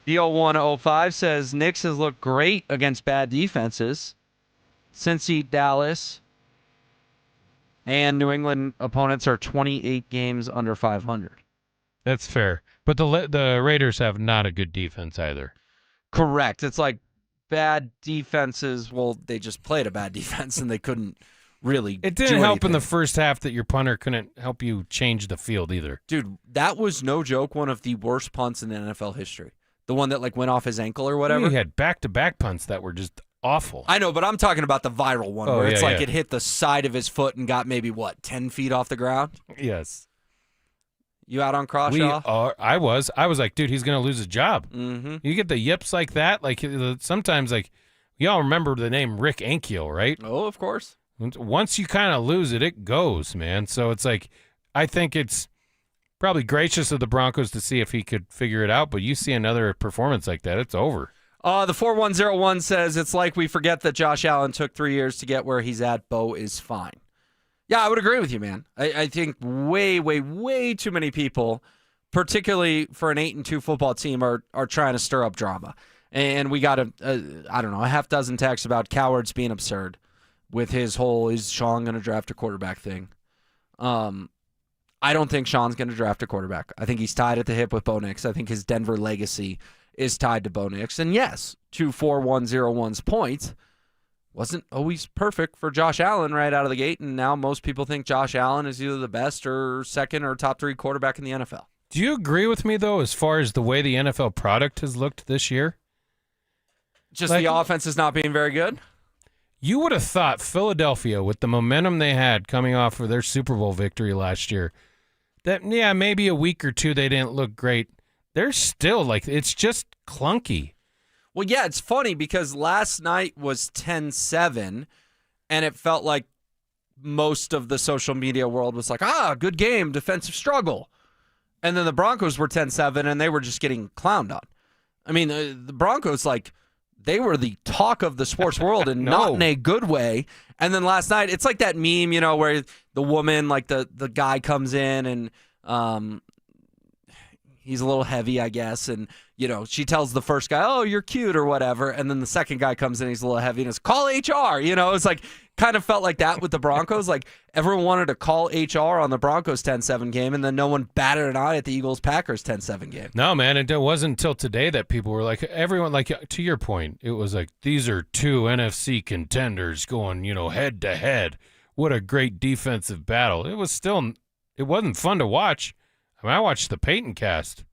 The 0105 says, Knicks has looked great against bad defenses. Cincy, Dallas, and New England opponents are 28 games under 500. That's fair. But the Raiders have not a good defense either. Correct. It's like bad defenses, well, they just played a bad defense and they couldn't really It didn't help in the first half that your punter couldn't help you change the field either. Dude, that was no joke one of the worst punts in the NFL history. The one that went off his ankle or whatever. He had back-to-back punts that were just awful. I know, but I'm talking about the viral one where it's it hit the side of his foot and got maybe, 10 feet off the ground? Yes. You out on Crawshaw? I was like, dude, he's going to lose his job. Mm-hmm. You get the yips like that. Like sometimes, y'all remember the name Rick Ankiel, right? Oh, of course. Once you kind of lose it, it goes, man. So it's like, I think it's probably gracious of the Broncos to see if he could figure it out. But you see another performance like that, it's over. The 4101 says, it's like we forget that Josh Allen took 3 years to get where he's at. Bo is fine. Yeah, I would agree with you, man. I think way, way, way too many people, particularly for an 8-2 football team, are trying to stir up drama. And we got a half dozen texts about Cowards being absurd with his whole, is Sean going to draft a quarterback thing? I don't think Sean's going to draft a quarterback. I think he's tied at the hip with Bo Nix. I think his Denver legacy is tied to Bo Nix. And yes, to 4101's point, wasn't always perfect for Josh Allen right out of the gate, and now most people think Josh Allen is either the best or second or top 3 quarterback in the NFL. Do you agree with me, though, as far as the way the NFL product has looked this year? Just the offense is not being very good? You would have thought Philadelphia, with the momentum they had coming off of their Super Bowl victory last year, that, maybe a week or two they didn't look great. They're still, it's just clunky. Well, yeah, it's funny because last night was 10-7, and it felt like most of the social media world was like, good game, defensive struggle. And then the Broncos were 10-7, and they were just getting clowned on. I mean, the Broncos, they were the talk of the sports world and not in a good way. And then last night, it's like that meme, where the woman, the guy comes in and he's a little heavy, I guess, and she tells the first guy, "Oh, you're cute" or whatever, and then the second guy comes in, he's a little heavy, and it's "call HR." It's kind of felt like that with the Broncos. Everyone wanted to call HR on the Broncos 10-7 game, and then no one batted an eye at the Eagles-Packers 10-7 game. No, man, it wasn't until today that people were everyone, to your point, it was these are two NFC contenders going, head to head. What a great defensive battle. It wasn't fun to watch. I watched the Payton cast,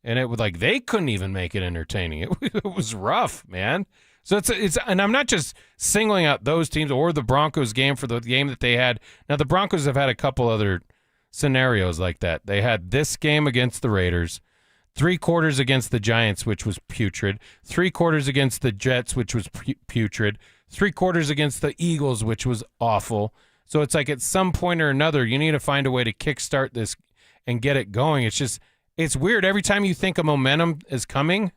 and it was they couldn't even make it entertaining. It was rough, man. So it's and I'm not just singling out those teams or the Broncos game for the game that they had. Now the Broncos have had a couple other scenarios like that. They had this game against the Raiders, 3 quarters against the Giants, which was putrid, 3 quarters against the Jets, which was putrid, 3 quarters against the Eagles, which was awful. So it's at some point or another, you need to find a way to kickstart this and get it going. It's weird. Every time you think a momentum is coming,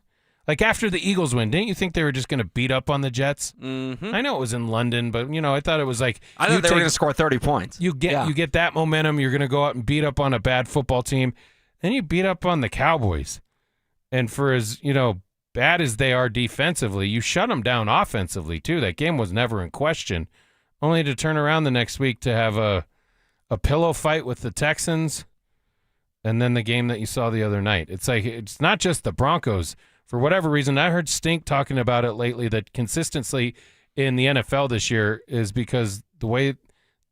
after the Eagles win, didn't you think they were just going to beat up on the Jets? Mm-hmm. I know it was in London, but I thought it was I thought they were going to score 30 points. You get that momentum. You're going to go out and beat up on a bad football team. Then you beat up on the Cowboys. And for as, bad as they are defensively, you shut them down offensively too. That game was never in question. Only to turn around the next week to have a pillow fight with the Texans. And then the game that you saw the other night. It's not just the Broncos. For whatever reason, I heard Stink talking about it lately, that consistency in the NFL this year is because the way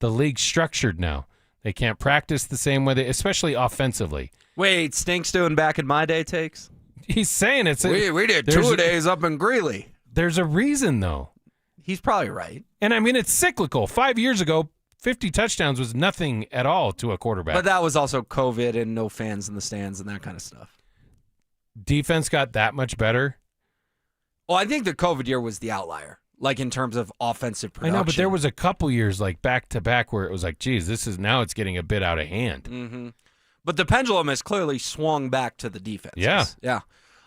the league's structured now. They can't practice the same way, especially offensively. Wait, Stink's doing back in my day takes? He's saying it's we did 2 days up in Greeley. There's a reason, though. He's probably right. And, I mean, it's cyclical. 5 years ago, 50 touchdowns was nothing at all to a quarterback. But that was also COVID and no fans in the stands and that kind of stuff. Defense got that much better? Well, I think the COVID year was the outlier, like in terms of offensive production. I know, but there was a couple years like back-to-back where it was like, geez, now it's getting a bit out of hand. Mm-hmm. But the pendulum has clearly swung back to the defense. Yeah.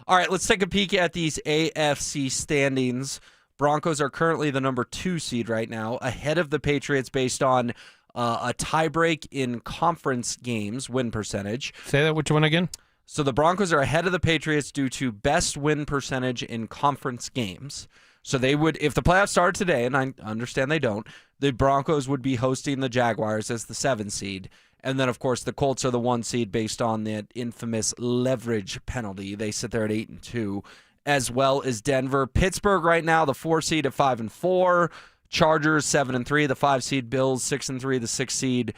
All right, let's take a peek at these AFC standings. Broncos are currently the number 2 seed right now, ahead of the Patriots based on a tiebreak in conference games, win percentage. Say that, which one again? So the Broncos are ahead of the Patriots due to best win percentage in conference games. So they would, if the playoffs started today, and I understand they don't, the Broncos would be hosting the Jaguars as the 7 seed. And then, of course, the Colts are the 1 seed based on that infamous leverage penalty. They sit there at 8-2, as well as Denver. Pittsburgh right now, the 4 seed at 5-4. Chargers 7-3, the 5 seed. Bills 6-3, the 6 seed.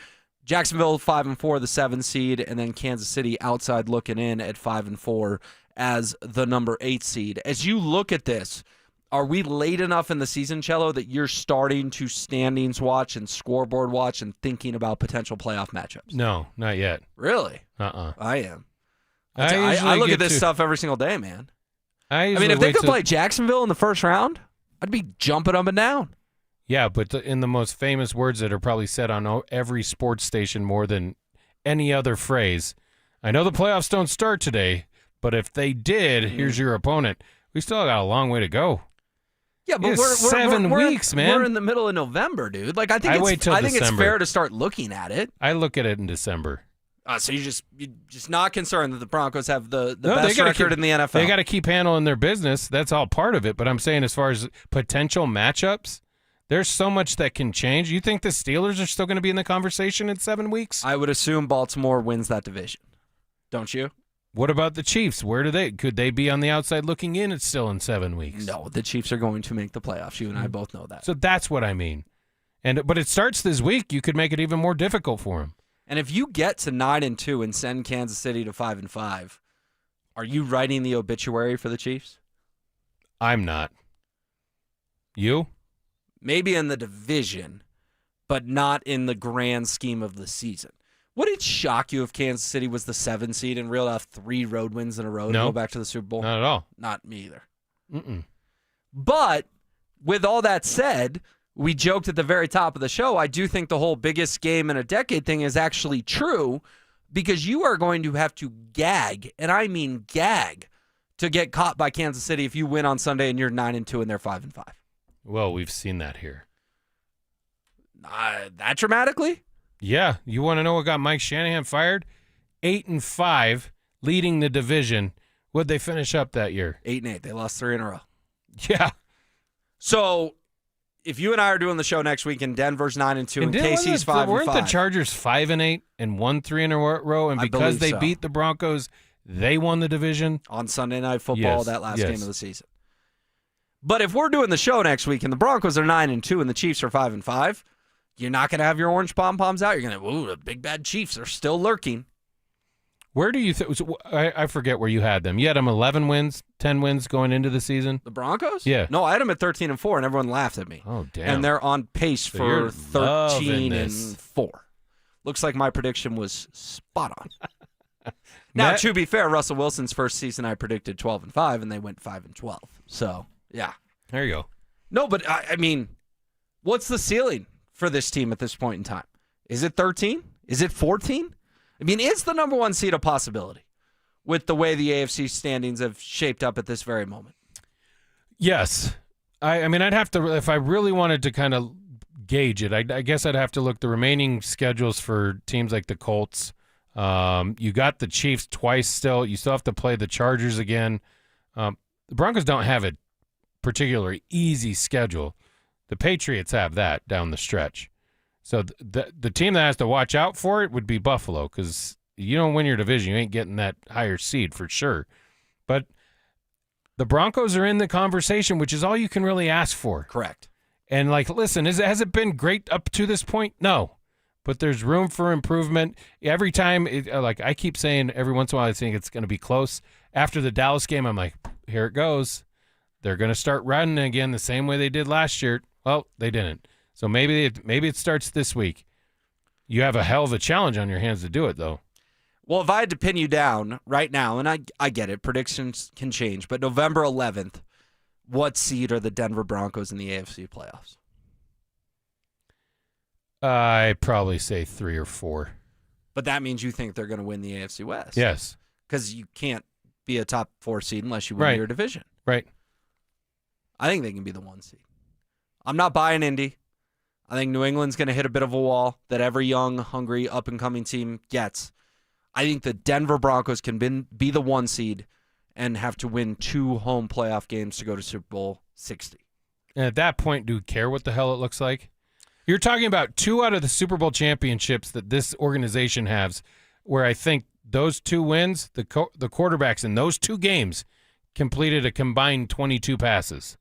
Jacksonville 5-4, the 7 seed, and then Kansas City outside looking in at 5-4 as the number 8 seed. As you look at this, are we late enough in the season, Cello, that you're starting to standings watch and scoreboard watch and thinking about potential playoff matchups? No, not yet. Really? Uh-uh. I am. I look at this stuff every single day, man. I mean, if they could play Jacksonville in the first round, I'd be jumping up and down. Yeah, but in the most famous words that are probably said on every sports station more than any other phrase, I know the playoffs don't start today, but if they did, here's your opponent. We still got a long way to go. Yeah, but we're 7 weeks, man. We're in the middle of November, dude. Like I think it's fair to start looking at it. I look at it in December. So you're just not concerned that the Broncos have the best record in the NFL. They got to keep handling their business. That's all part of it. But I'm saying as far as potential matchups, there's so much that can change. You think the Steelers are still going to be in the conversation in 7 weeks? I would assume Baltimore wins that division. Don't you? What about the Chiefs? Could they be on the outside looking in? It's still in 7 weeks. No, the Chiefs are going to make the playoffs. You and I both know that. So that's what I mean. But it starts this week. You could make it even more difficult for them. And if you get to 9-2 and send Kansas City to 5-5, are you writing the obituary for the Chiefs? I'm not. You? Maybe in the division, but not in the grand scheme of the season. Would it shock you if Kansas City was the 7 seed and reeled off 3 road wins in a row to go back to the Super Bowl? Not at all. Not me either. Mm-mm. But with all that said, we joked at the very top of the show, I do think the whole biggest game in a decade thing is actually true because you are going to have to gag, and I mean gag, to get caught by Kansas City if you win on Sunday and you're 9-2 and they're 5-5. Well, we've seen that here. That dramatically? Yeah. You want to know what got Mike Shanahan fired? 8-5, leading the division. What'd they finish up that year? 8-8. They lost 3 in a row. Yeah. So if you and I are doing the show next week and Denver's 9-2 and KC's 5-5. Weren't the Chargers 5-8 and won 3 in a row? And because they beat the Broncos, they won the division? On Sunday Night Football, that last game of the season. But if we're doing the show next week and the Broncos are 9-2 and the Chiefs are 5-5, you're not going to have your orange pom-poms out. You're going to, ooh, the big bad Chiefs are still lurking. Where do you think? I forget where you had them. You had them 11 wins, 10 wins going into the season? The Broncos? Yeah. No, I had them at 13-4, and everyone laughed at me. Oh, damn. And they're on pace for 13-4. Looks like my prediction was spot on. Now, to be fair, Russell Wilson's first season I predicted 12-5, and they went 5-12. So, yeah. There you go. No, but, I mean, what's the ceiling for this team at this point in time? Is it 13? Is it 14? I mean, is the number 1 seed a possibility with the way the AFC standings have shaped up at this very moment? Yes. I mean, I'd have to, if I really wanted to kind of gauge it, I guess I'd have to look the remaining schedules for teams like the Colts. You got the Chiefs twice still. You still have to play the Chargers again. The Broncos don't have a particularly easy schedule. The Patriots have that down the stretch. So the team that has to watch out for it would be Buffalo because you don't win your division, you ain't getting that higher seed for sure. But the Broncos are in the conversation, which is all you can really ask for. Correct. And, listen, has it been great up to this point? No. But there's room for improvement. Every time, I keep saying every once in a while I think it's going to be close. After the Dallas game, I'm like, here it goes. They're going to start running again the same way they did last year. Well, they didn't. So maybe it starts this week. You have a hell of a challenge on your hands to do it, though. Well, if I had to pin you down right now, and I get it, predictions can change, but November 11th, what seed are the Denver Broncos in the AFC playoffs? I'd probably say 3 or 4. But that means you think they're going to win the AFC West. Yes. Because you can't be a top 4 seed unless you win your division. Right. I think they can be the 1 seed. I'm not buying Indy. I think New England's going to hit a bit of a wall that every young, hungry, up-and-coming team gets. I think the Denver Broncos can be the 1 seed and have to win 2 home playoff games to go to Super Bowl 60. And at that point, do you care what the hell it looks like? You're talking about 2 out of the Super Bowl championships that this organization has, where I think those 2 wins, the quarterbacks in those 2 games completed a combined 22 passes.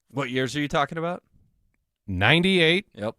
What years are you talking about? 98. Yep.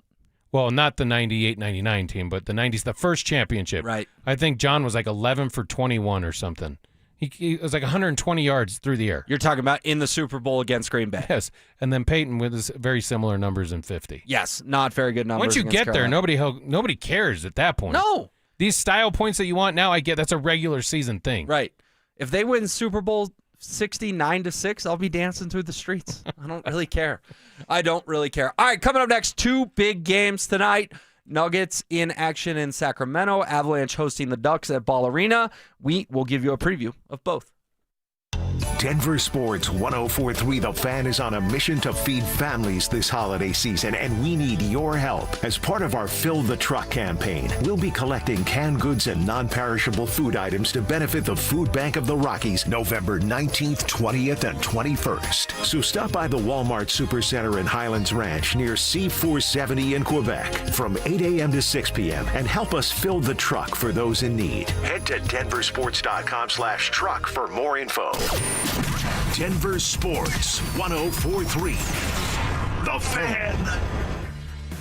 Well, not the 98-99 team, but the 90s, the first championship. Right. I think John was 11 for 21 or something. He was 120 yards through the air. You're talking about in the Super Bowl against Green Bay. Yes. And then Payton with very similar numbers in 50. Yes, not very good numbers. Once you get there, nobody cares at that point. No. These style points that you want now, I get that's a regular season thing. Right. If they win Super Bowl 69-6, I'll be dancing through the streets. I don't really care. I don't really care. All right, coming up next, 2 big games tonight. Nuggets in action in Sacramento. Avalanche hosting the Ducks at Ball Arena. We will give you a preview of both. Denver Sports 104.3 The Fan is on a mission to feed families this holiday season, and we need your help. As part of our Fill the Truck campaign, we'll be collecting canned goods and non-perishable food items to benefit the Food Bank of the Rockies November 19th, 20th, and 21st. So stop by the Walmart Supercenter in Highlands Ranch near C470 in Quebec from 8 a.m. to 6 p.m. and help us fill the truck for those in need. Head to denversports.com/truck for more info. Denver Sports 104.3 The Fan.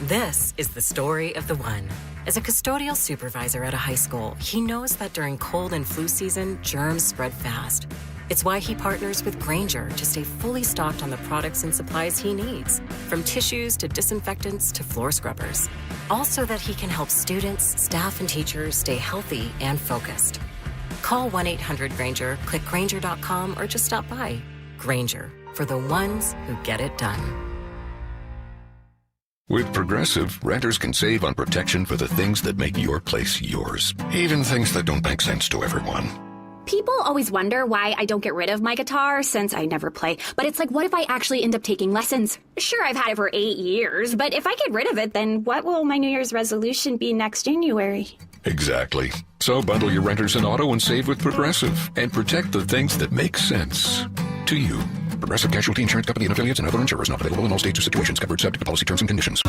This is the story of the one. As a custodial supervisor at a high school, he knows that during cold and flu season, germs spread fast. It's why he partners with Grainger to stay fully stocked on the products and supplies he needs, from tissues to disinfectants to floor scrubbers. All so that he can help students, staff, and teachers stay healthy and focused. Call 1-800-GRAINGER, click Grainger.com, or just stop by. Grainger, for the ones who get it done. With Progressive, renters can save on protection for the things that make your place yours, even things that don't make sense to everyone. People always wonder why I don't get rid of my guitar since I never play. But it's like, what if I actually end up taking lessons? Sure, I've had it for 8 years, but if I get rid of it, then what will my New Year's resolution be next January? Exactly. So bundle your renters and auto and save with Progressive and protect the things that make sense to you. Progressive Casualty Insurance Company and affiliates and other insurers not available in all states or situations. Covered subject to policy terms and conditions.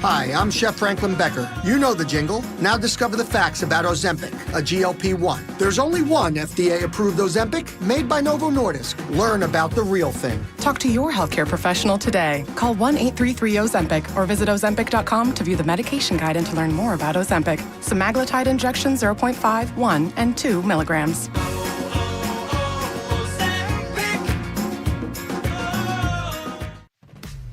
Hi, I'm Chef Franklin Becker. You know the jingle. Now discover the facts about Ozempic, a GLP-1. There's only one FDA-approved Ozempic made by Novo Nordisk. Learn about the real thing. Talk to your healthcare professional today. Call 1-833-OZEMPIC or visit Ozempic.com to view the medication guide and to learn more about Ozempic. Semaglutide injection 0.5, 1, and 2 milligrams.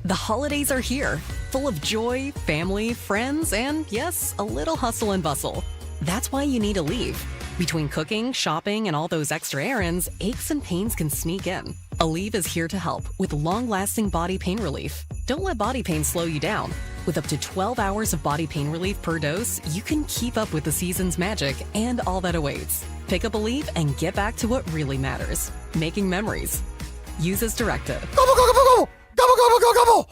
The holidays are here, full of joy, family, friends, and yes, a little hustle and bustle. That's why you need Aleve. Between cooking, shopping, and all those extra errands, aches and pains can sneak in. Aleve is here to help with long-lasting body pain relief. Don't let body pain slow you down. With up to 12 hours of body pain relief per dose, you can keep up with the season's magic and all that awaits. Pick up Aleve and get back to what really matters, making memories. Use as directed. Gobble, gobble, gobble! Gobble, gobble, gobble, gobble!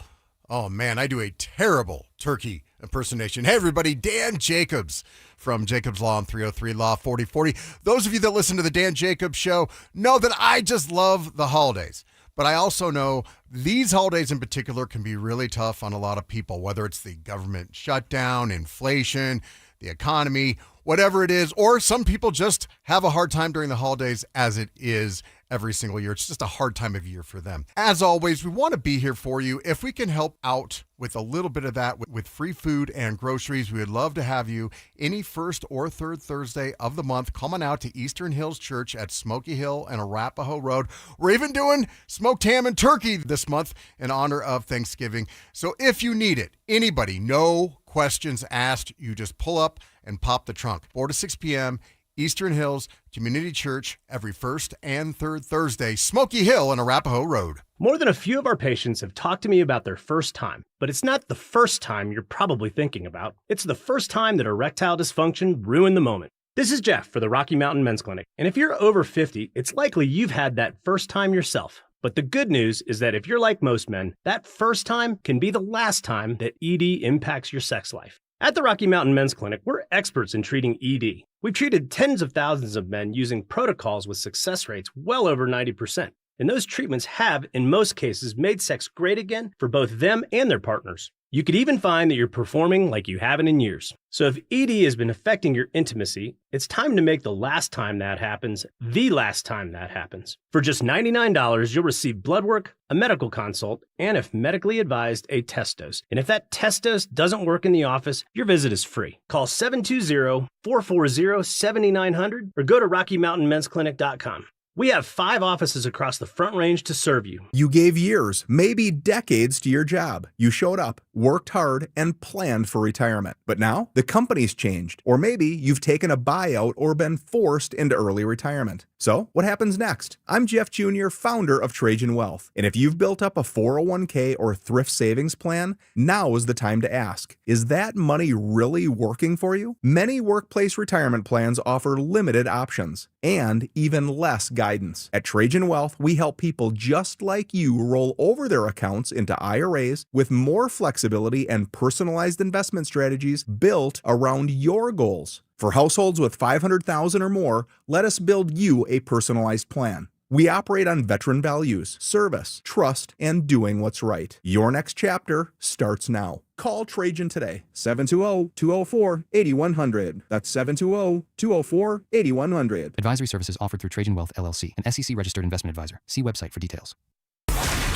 Oh, man, I do a terrible turkey impersonation. Hey, everybody, Dan Jacobs from Jacobs Law and 303 Law 4040. Those of you that listen to the Dan Jacobs Show know that I just love the holidays. But I also know these holidays in particular can be really tough on a lot of people, whether it's the government shutdown, inflation, the economy, whatever it is, or some people just have a hard time during the holidays as it is every single year. It's just a hard time of year for them. As always, we want to be here for you. If we can help out with a little bit of that with free food and groceries, we would love to have you any first or third Thursday of the month. Come on out to Eastern Hills Church at Smoky Hill and Arapahoe Road. We're even doing smoked ham and turkey this month in honor of Thanksgiving. So if you need it, anybody, no questions asked. You just pull up and pop the trunk. 4 to 6 p.m., Eastern Hills Community Church, every first and third Thursday, Smoky Hill and Arapahoe Road. More than a few of our patients have talked to me about their first time, but it's not the first time you're probably thinking about. It's the first time that erectile dysfunction ruined the moment. This is Jeff for the Rocky Mountain Men's Clinic, and if you're over 50, it's likely you've had that first time yourself. But the good news is that if you're like most men, that first time can be the last time that ED impacts your sex life. At the Rocky Mountain Men's Clinic, we're experts in treating ED. We've treated tens of thousands of men using protocols with success rates well over 90%. And those treatments have, in most cases, made sex great again for both them and their partners. You could even find that you're performing like you haven't in years. So if ED has been affecting your intimacy, it's time to make the last time that happens the last time that happens. For just $99, you'll receive blood work, a medical consult, and if medically advised, a test dose. And if that test dose doesn't work in the office, your visit is free. Call 720-440-7900 or go to RockyMountainMen'sClinic.com. We have 5 offices across the Front Range to serve you. You gave years, maybe decades to your job. You showed up, worked hard, and planned for retirement. But now, the company's changed. Or maybe you've taken a buyout or been forced into early retirement. So, what happens next? I'm Jeff Jr., founder of Trajan Wealth. And if you've built up a 401k or thrift savings plan, now is the time to ask, is that money really working for you? Many workplace retirement plans offer limited options and even less guidance. At Trajan Wealth, we help people just like you roll over their accounts into IRAs with more flexibility and personalized investment strategies built around your goals. For households with $500,000 or more, let us build you a personalized plan. We operate on veteran values, service, trust, and doing what's right. Your next chapter starts now. Call Trajan today, 720-204-8100. That's 720-204-8100. Advisory services offered through Trajan Wealth, LLC, an SEC-registered investment advisor. See website for details.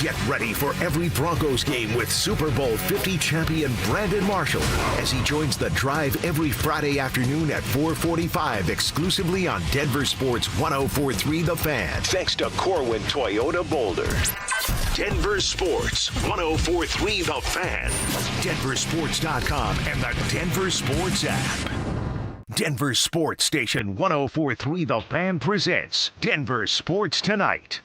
Get ready for every Broncos game with Super Bowl 50 champion Brandon Marshall as he joins the drive every Friday afternoon at 4:45 exclusively on Denver Sports 104.3 The Fan. Thanks to Corwin Toyota Boulder. Denver Sports 104.3 The Fan. DenverSports.com and the Denver Sports app. Denver Sports Station 104.3 The Fan presents Denver Sports Tonight.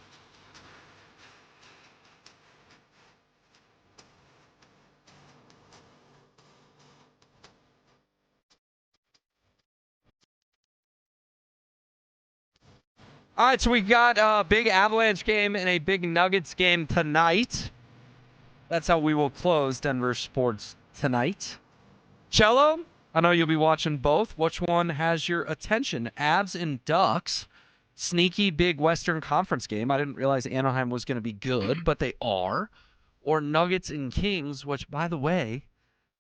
All right, so we got a big Avalanche game and a big Nuggets game tonight. That's how we will close Denver Sports Tonight. Cello, I know you'll be watching both. Which one has your attention? Avs and Ducks. Sneaky big Western Conference game. I didn't realize Anaheim was going to be good, but they are. Or Nuggets and Kings, which, by the way,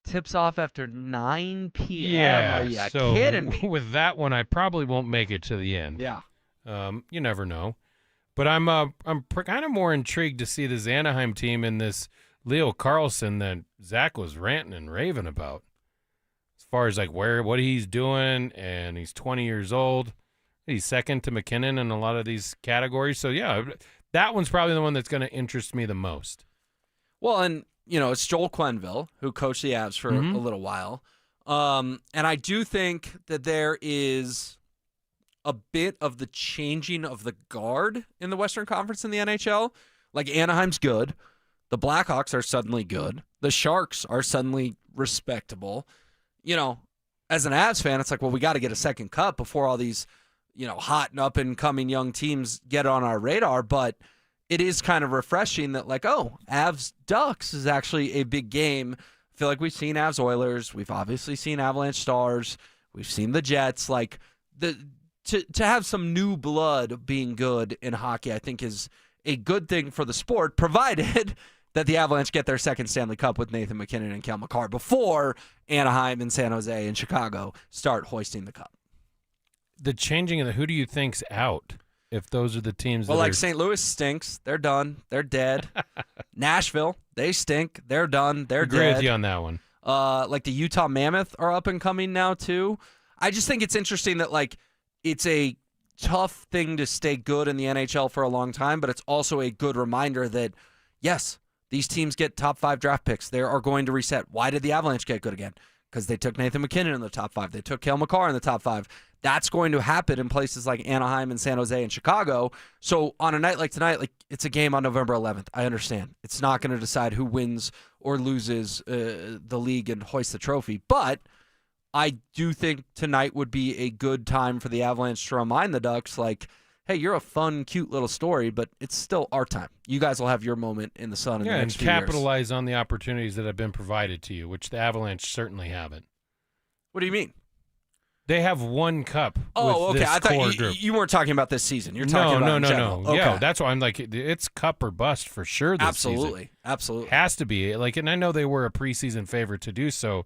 tips off after 9 p.m. Yeah, Are you so kidding me? with that one, I probably won't make it to the end. Yeah. You never know. But I'm kind of more intrigued to see this Anaheim team and this Leo Carlson that Zach was ranting and raving about. As far as like what he's doing, and he's 20 years old. He's second to McKinnon in a lot of these categories. So, yeah, that one's probably the one that's going to interest me the most. Well, and, it's Joel Quenneville, who coached the Avs for a little while. And I do think that there is a bit of the changing of the guard in the Western Conference in the NHL. Like, Anaheim's good. The Blackhawks are suddenly good. The Sharks are suddenly respectable. As an Avs fan, it's like, well, we got to get a second cup before all these, hot and up-and-coming young teams get on our radar. But it is kind of refreshing that, like, Avs-Ducks is actually a big game. I feel like we've seen Avs-Oilers. We've obviously seen Avalanche Stars. We've seen the Jets. Like, to have some new blood being good in hockey, I think is a good thing for the sport, provided that the Avalanche get their second Stanley Cup with Nathan McKinnon and Cale Makar before Anaheim and San Jose and Chicago start hoisting the cup. The changing of the who do you think's out if those are the teams Well, that like are... St. Louis stinks. They're done. They're dead. Nashville, they stink. They're done. They're agree dead. with you on that one. Like the Utah Mammoth are up and coming now too. I just think it's interesting that like it's a tough thing to stay good in the NHL for a long time, but it's also a good reminder that, yes, these teams get top 5 draft picks. They are going to reset. Why did the Avalanche get good again? Because they took Nathan McKinnon in the top 5. They took Cale Makar in the top 5. That's going to happen in places like Anaheim and San Jose and Chicago. So on a night like tonight, like it's a game on November 11th. I understand. It's not going to decide who wins or loses the league and hoists the trophy. But I do think tonight would be a good time for the Avalanche to remind the Ducks, like, hey, you're a fun, cute little story, but it's still our time. You guys will have your moment in the sun in the next few years. And capitalize on the opportunities that have been provided to you, which the Avalanche certainly haven't. What do you mean? They have one cup. Oh, with okay. this I core thought group. you weren't talking about this season. You're talking about in general. No. Okay. Yeah, that's why I'm like, it's cup or bust for sure this Absolutely. season. Absolutely. Has to be. Like, and I know they were a preseason favorite to do so,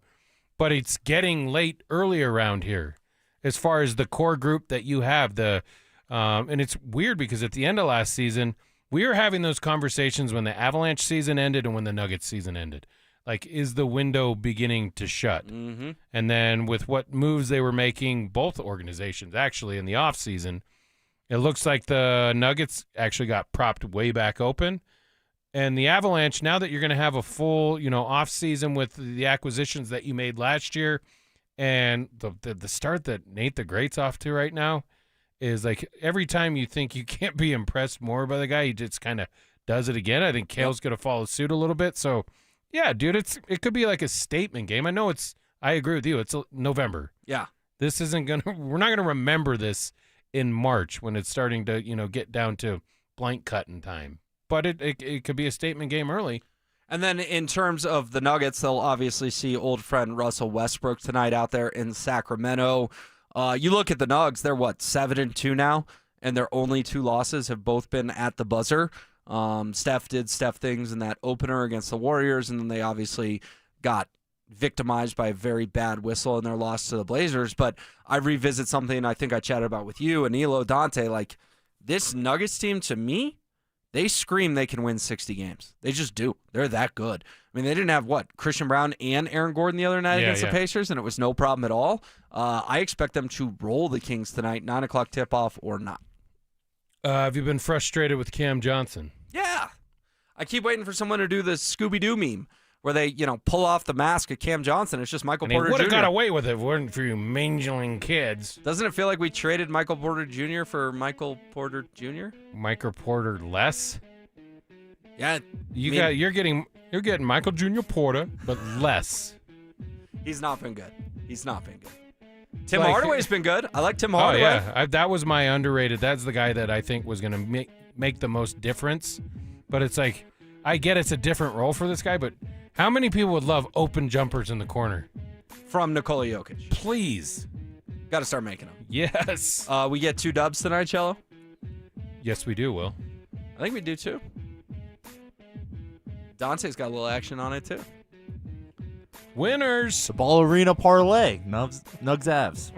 but it's getting late early around here as far as the core group that you have. And it's weird because at the end of last season, we were having those conversations when the Avalanche season ended and when the Nuggets season ended. Like, is the window beginning to shut? Mm-hmm. And then with what moves they were making, both organizations actually in the offseason, it looks like the Nuggets actually got propped way back open. And the Avalanche, now that you're going to have a full, offseason with the acquisitions that you made last year and the start that Nate the Great's off to right now is like every time you think you can't be impressed more by the guy, he just kind of does it again. I think Cale's going to follow suit a little bit. So, yeah, dude, it could be like a statement game. I know I agree with you. It's November. Yeah. This isn't we're not going to remember this in March when it's starting to, get down to blank cutting time. But it could be a statement game early. And then in terms of the Nuggets, they'll obviously see old friend Russell Westbrook tonight out there in Sacramento. You look at the Nugs, they're 7-2 now, and their only 2 losses have both been at the buzzer. Steph did Steph things in that opener against the Warriors, and then they obviously got victimized by a very bad whistle in their loss to the Blazers. But I revisit something I think I chatted about with you and Elo Dante. Like, this Nuggets team, to me, they scream they can win 60 games. They just do. They're that good. I mean, they didn't have, Christian Brown and Aaron Gordon the other night against the Pacers, and it was no problem at all. I expect them to roll the Kings tonight, 9 o'clock tip-off or not. Have you been frustrated with Cam Johnson? Yeah. I keep waiting for someone to do the Scooby-Doo meme where they, pull off the mask of Cam Johnson. It's just Michael Porter Jr. He would have got away with it if it weren't for you mangling kids. Doesn't it feel like we traded Michael Porter Jr. for Michael Porter Jr.? Michael Porter less? Yeah. You're getting Michael Jr. Porter, but less. He's not been good. Tim Hardaway's been good. I like Tim Hardaway. Oh, yeah. That was my underrated. That's the guy that I think was going to make the most difference. But it's like, I get it's a different role for this guy, but how many people would love open jumpers in the corner? From Nikola Jokic. Please. Got to start making them. Yes. We get 2 dubs tonight, Cello? Yes, we do, Will. I think we do, too. Dante's got a little action on it, too. Winners. The Ball Arena parlay. Nugs Avs.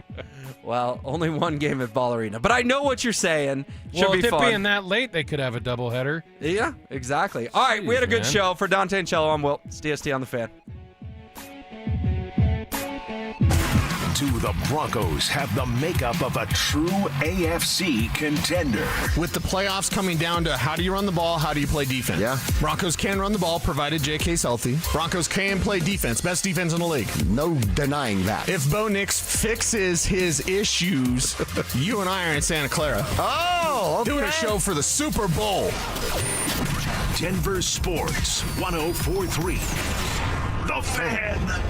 Well, only one game at Ball Arena. But I know what you're saying. Should be if fun. it being that late, they could have a doubleheader. Yeah, exactly. All right, we had a good show. For Dante and Cello, I'm Will. It's DST on the Fan. The Broncos have the makeup of a true AFC contender. With the playoffs coming down to how do you run the ball, how do you play defense? Yeah. Broncos can run the ball, provided JK's healthy. Broncos can play defense, best defense in the league. No denying that. If Bo Nix fixes his issues, you and I are in Santa Clara. Oh, okay. Doing a show for the Super Bowl. Denver Sports 104.3. The Fan.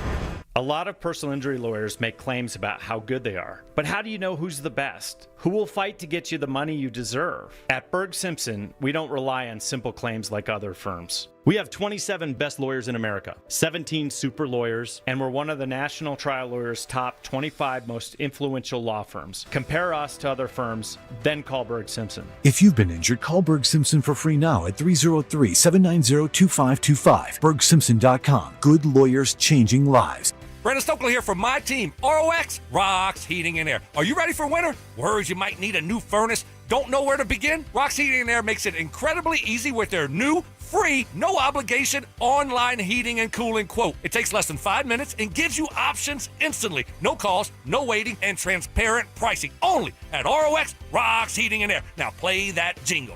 A lot of personal injury lawyers make claims about how good they are. But how do you know who's the best? Who will fight to get you the money you deserve? At Berg Simpson, we don't rely on simple claims like other firms. We have 27 best lawyers in America, 17 super lawyers, and we're one of the National Trial Lawyers' top 25 most influential law firms. Compare us to other firms, then call Berg Simpson. If you've been injured, call Berg Simpson for free now at 303-790-2525. BergSimpson.com. Good lawyers changing lives. Brandon Stokely here from my team, ROX Rocks Heating and Air. Are you ready for winter? Worries you might need a new furnace? Don't know where to begin? Rocks Heating and Air makes it incredibly easy with their new, free, no obligation online heating and cooling quote. It takes less than 5 minutes and gives you options instantly. No calls, no waiting, and transparent pricing. Only at ROX Rocks Heating and Air. Now play that jingle.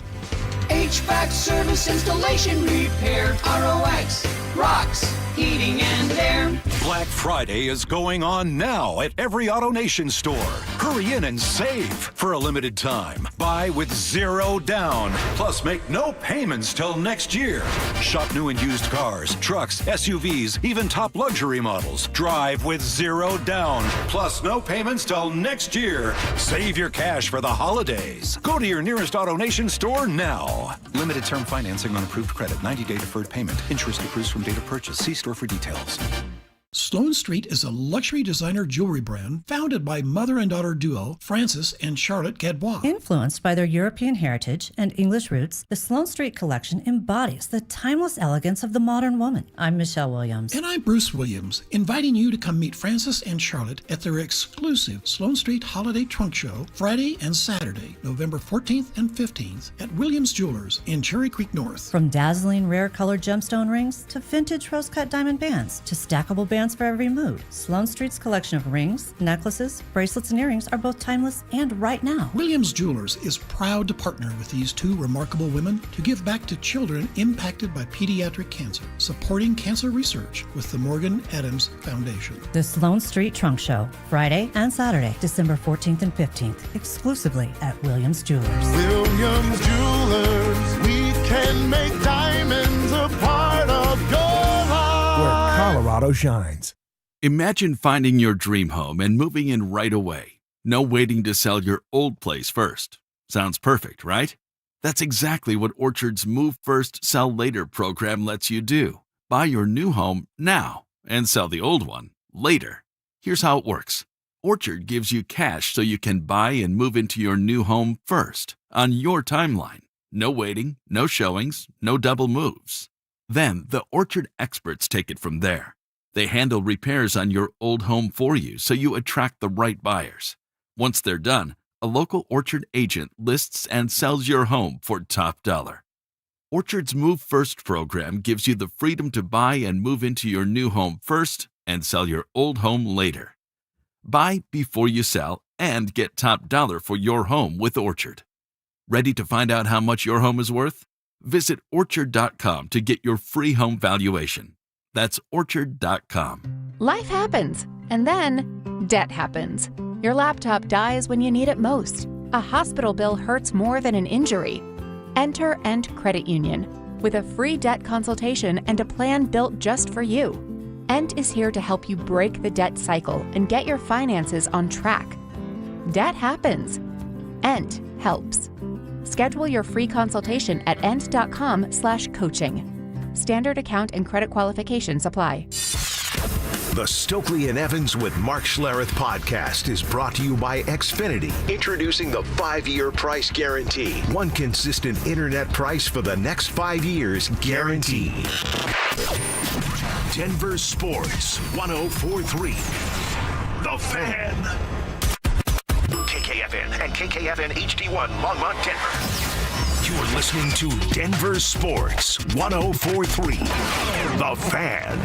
HVAC service, installation, repair. ROX Rocks Heating and Air. Black Friday is going on now at every AutoNation store. Hurry in and save for a limited time. Buy with zero down. Plus, make no payments till next year. Shop new and used cars, trucks, SUVs, even top luxury models. Drive with zero down. Plus, no payments till next year. Save your cash for the holidays. Go to your nearest AutoNation store now. Limited term financing on approved credit. 90-day deferred payment. Interest accrues from date of purchase. See store for details. Sloane Street is a luxury designer jewelry brand founded by mother and daughter duo Francis and Charlotte Gadbois. Influenced by their European heritage and English roots, the Sloane Street collection embodies the timeless elegance of the modern woman. I'm Michelle Williams. And I'm Bruce Williams, inviting you to come meet Francis and Charlotte at their exclusive Sloane Street Holiday Trunk Show Friday and Saturday, November 14th and 15th at Williams Jewelers in Cherry Creek North. From dazzling rare colored gemstone rings to vintage rose-cut diamond bands to stackable bands for every mood, Sloane Street's collection of rings, necklaces, bracelets, and earrings are both timeless and right now. Williams Jewelers is proud to partner with these two remarkable women to give back to children impacted by pediatric cancer, supporting cancer research with the Morgan Adams Foundation. The Sloane Street Trunk Show, Friday and Saturday, December 14th and 15th, exclusively at Williams Jewelers. Williams Jewelers, we can make diamonds a part of your life. Where Colorado shines. Imagine finding your dream home and moving in right away. No waiting to sell your old place first. Sounds perfect, right? That's exactly what Orchard's Move First, Sell Later program lets you do. Buy your new home now and sell the old one later. Here's how it works. Orchard gives you cash so you can buy and move into your new home first, on your timeline. No waiting, no showings, no double moves. Then, the Orchard experts take it from there. They handle repairs on your old home for you so you attract the right buyers. Once they're done, a local Orchard agent lists and sells your home for top dollar. Orchard's Move First program gives you the freedom to buy and move into your new home first and sell your old home later. Buy before you sell and get top dollar for your home with Orchard. Ready to find out how much your home is worth? Visit Orchard.com to get your free home valuation. That's Orchard.com. Life happens, and then debt happens. Your laptop dies when you need it most. A hospital bill hurts more than an injury. Enter End Credit Union with a free debt consultation and a plan built just for you. End is here to help you break the debt cycle and get your finances on track. Debt happens. End helps. Schedule your free consultation at end.com/coaching. Standard account and credit qualifications apply. The Stokely and Evans with Mark Schlereth podcast is brought to you by Xfinity. Introducing the 5-year price guarantee. One consistent internet price for the next 5 years guaranteed. Denver Sports 104.3. The Fan. KKFN and KKFN HD1 Longmont, Denver. You're listening to Denver Sports 104.3. The Fan.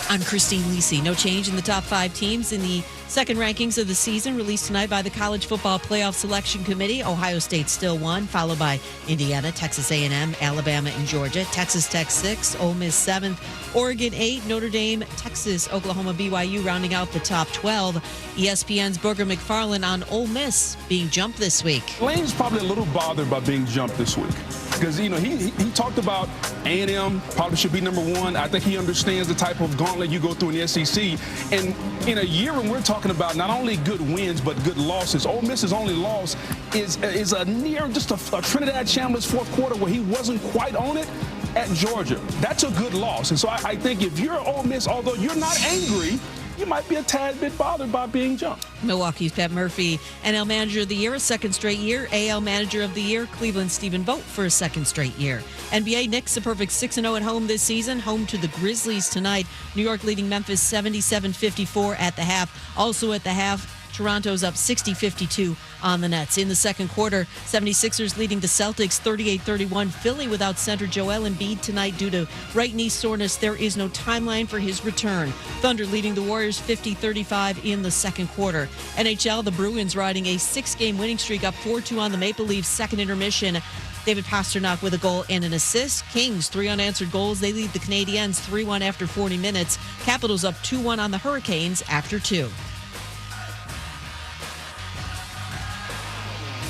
I'm Christine Lisi. No change in the top 5 teams in the second rankings of the season released tonight by the College Football Playoff Selection Committee. Ohio State still 1, followed by Indiana, Texas A&M, Alabama, and Georgia. Texas Tech 6, Ole Miss 7, Oregon 8, Notre Dame, Texas, Oklahoma, BYU rounding out the top 12. ESPN's Booger McFarland on Ole Miss being jumped this week. Lane's probably a little bothered by being jumped this week. Because, you know, he talked about A&M probably should be number 1. I think he understands the type of gauntlet you go through in the SEC. And in a year when we're talking about not only good wins but good losses, Ole Miss's only loss is a near just a Trinidad Chandler's fourth quarter where he wasn't quite on it. at Georgia. That's a good loss. And so I think if you're Ole Miss, although you're not angry, you might be a tad bit bothered by being jumped. Milwaukee's Pat Murphy, NL Manager of the Year a second straight year. AL Manager of the Year, Cleveland Stephen Vogt for a second straight year. NBA, Knicks a perfect 6-0 at home this season, home to the Grizzlies tonight. New York leading Memphis 77-54 at the half. Also at the half, Toronto's up 60-52 on the Nets. In the second quarter, 76ers leading the Celtics 38-31. Philly without center Joel Embiid tonight due to right knee soreness. There is no timeline for his return. Thunder leading the Warriors 50-35 in the second quarter. NHL, the Bruins riding a 6-game winning streak, up 4-2 on the Maple Leafs. Second intermission, David Pastrnak with a goal and an assist. Kings, 3 unanswered goals. They lead the Canadiens 3-1 after 40 minutes. Capitals up 2-1 on the Hurricanes after 2.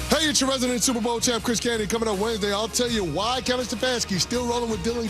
Hey, it's your resident Super Bowl champ, Chris Candy, coming up Wednesday. I'll tell you why Kevin Stefanski's still rolling with Dylan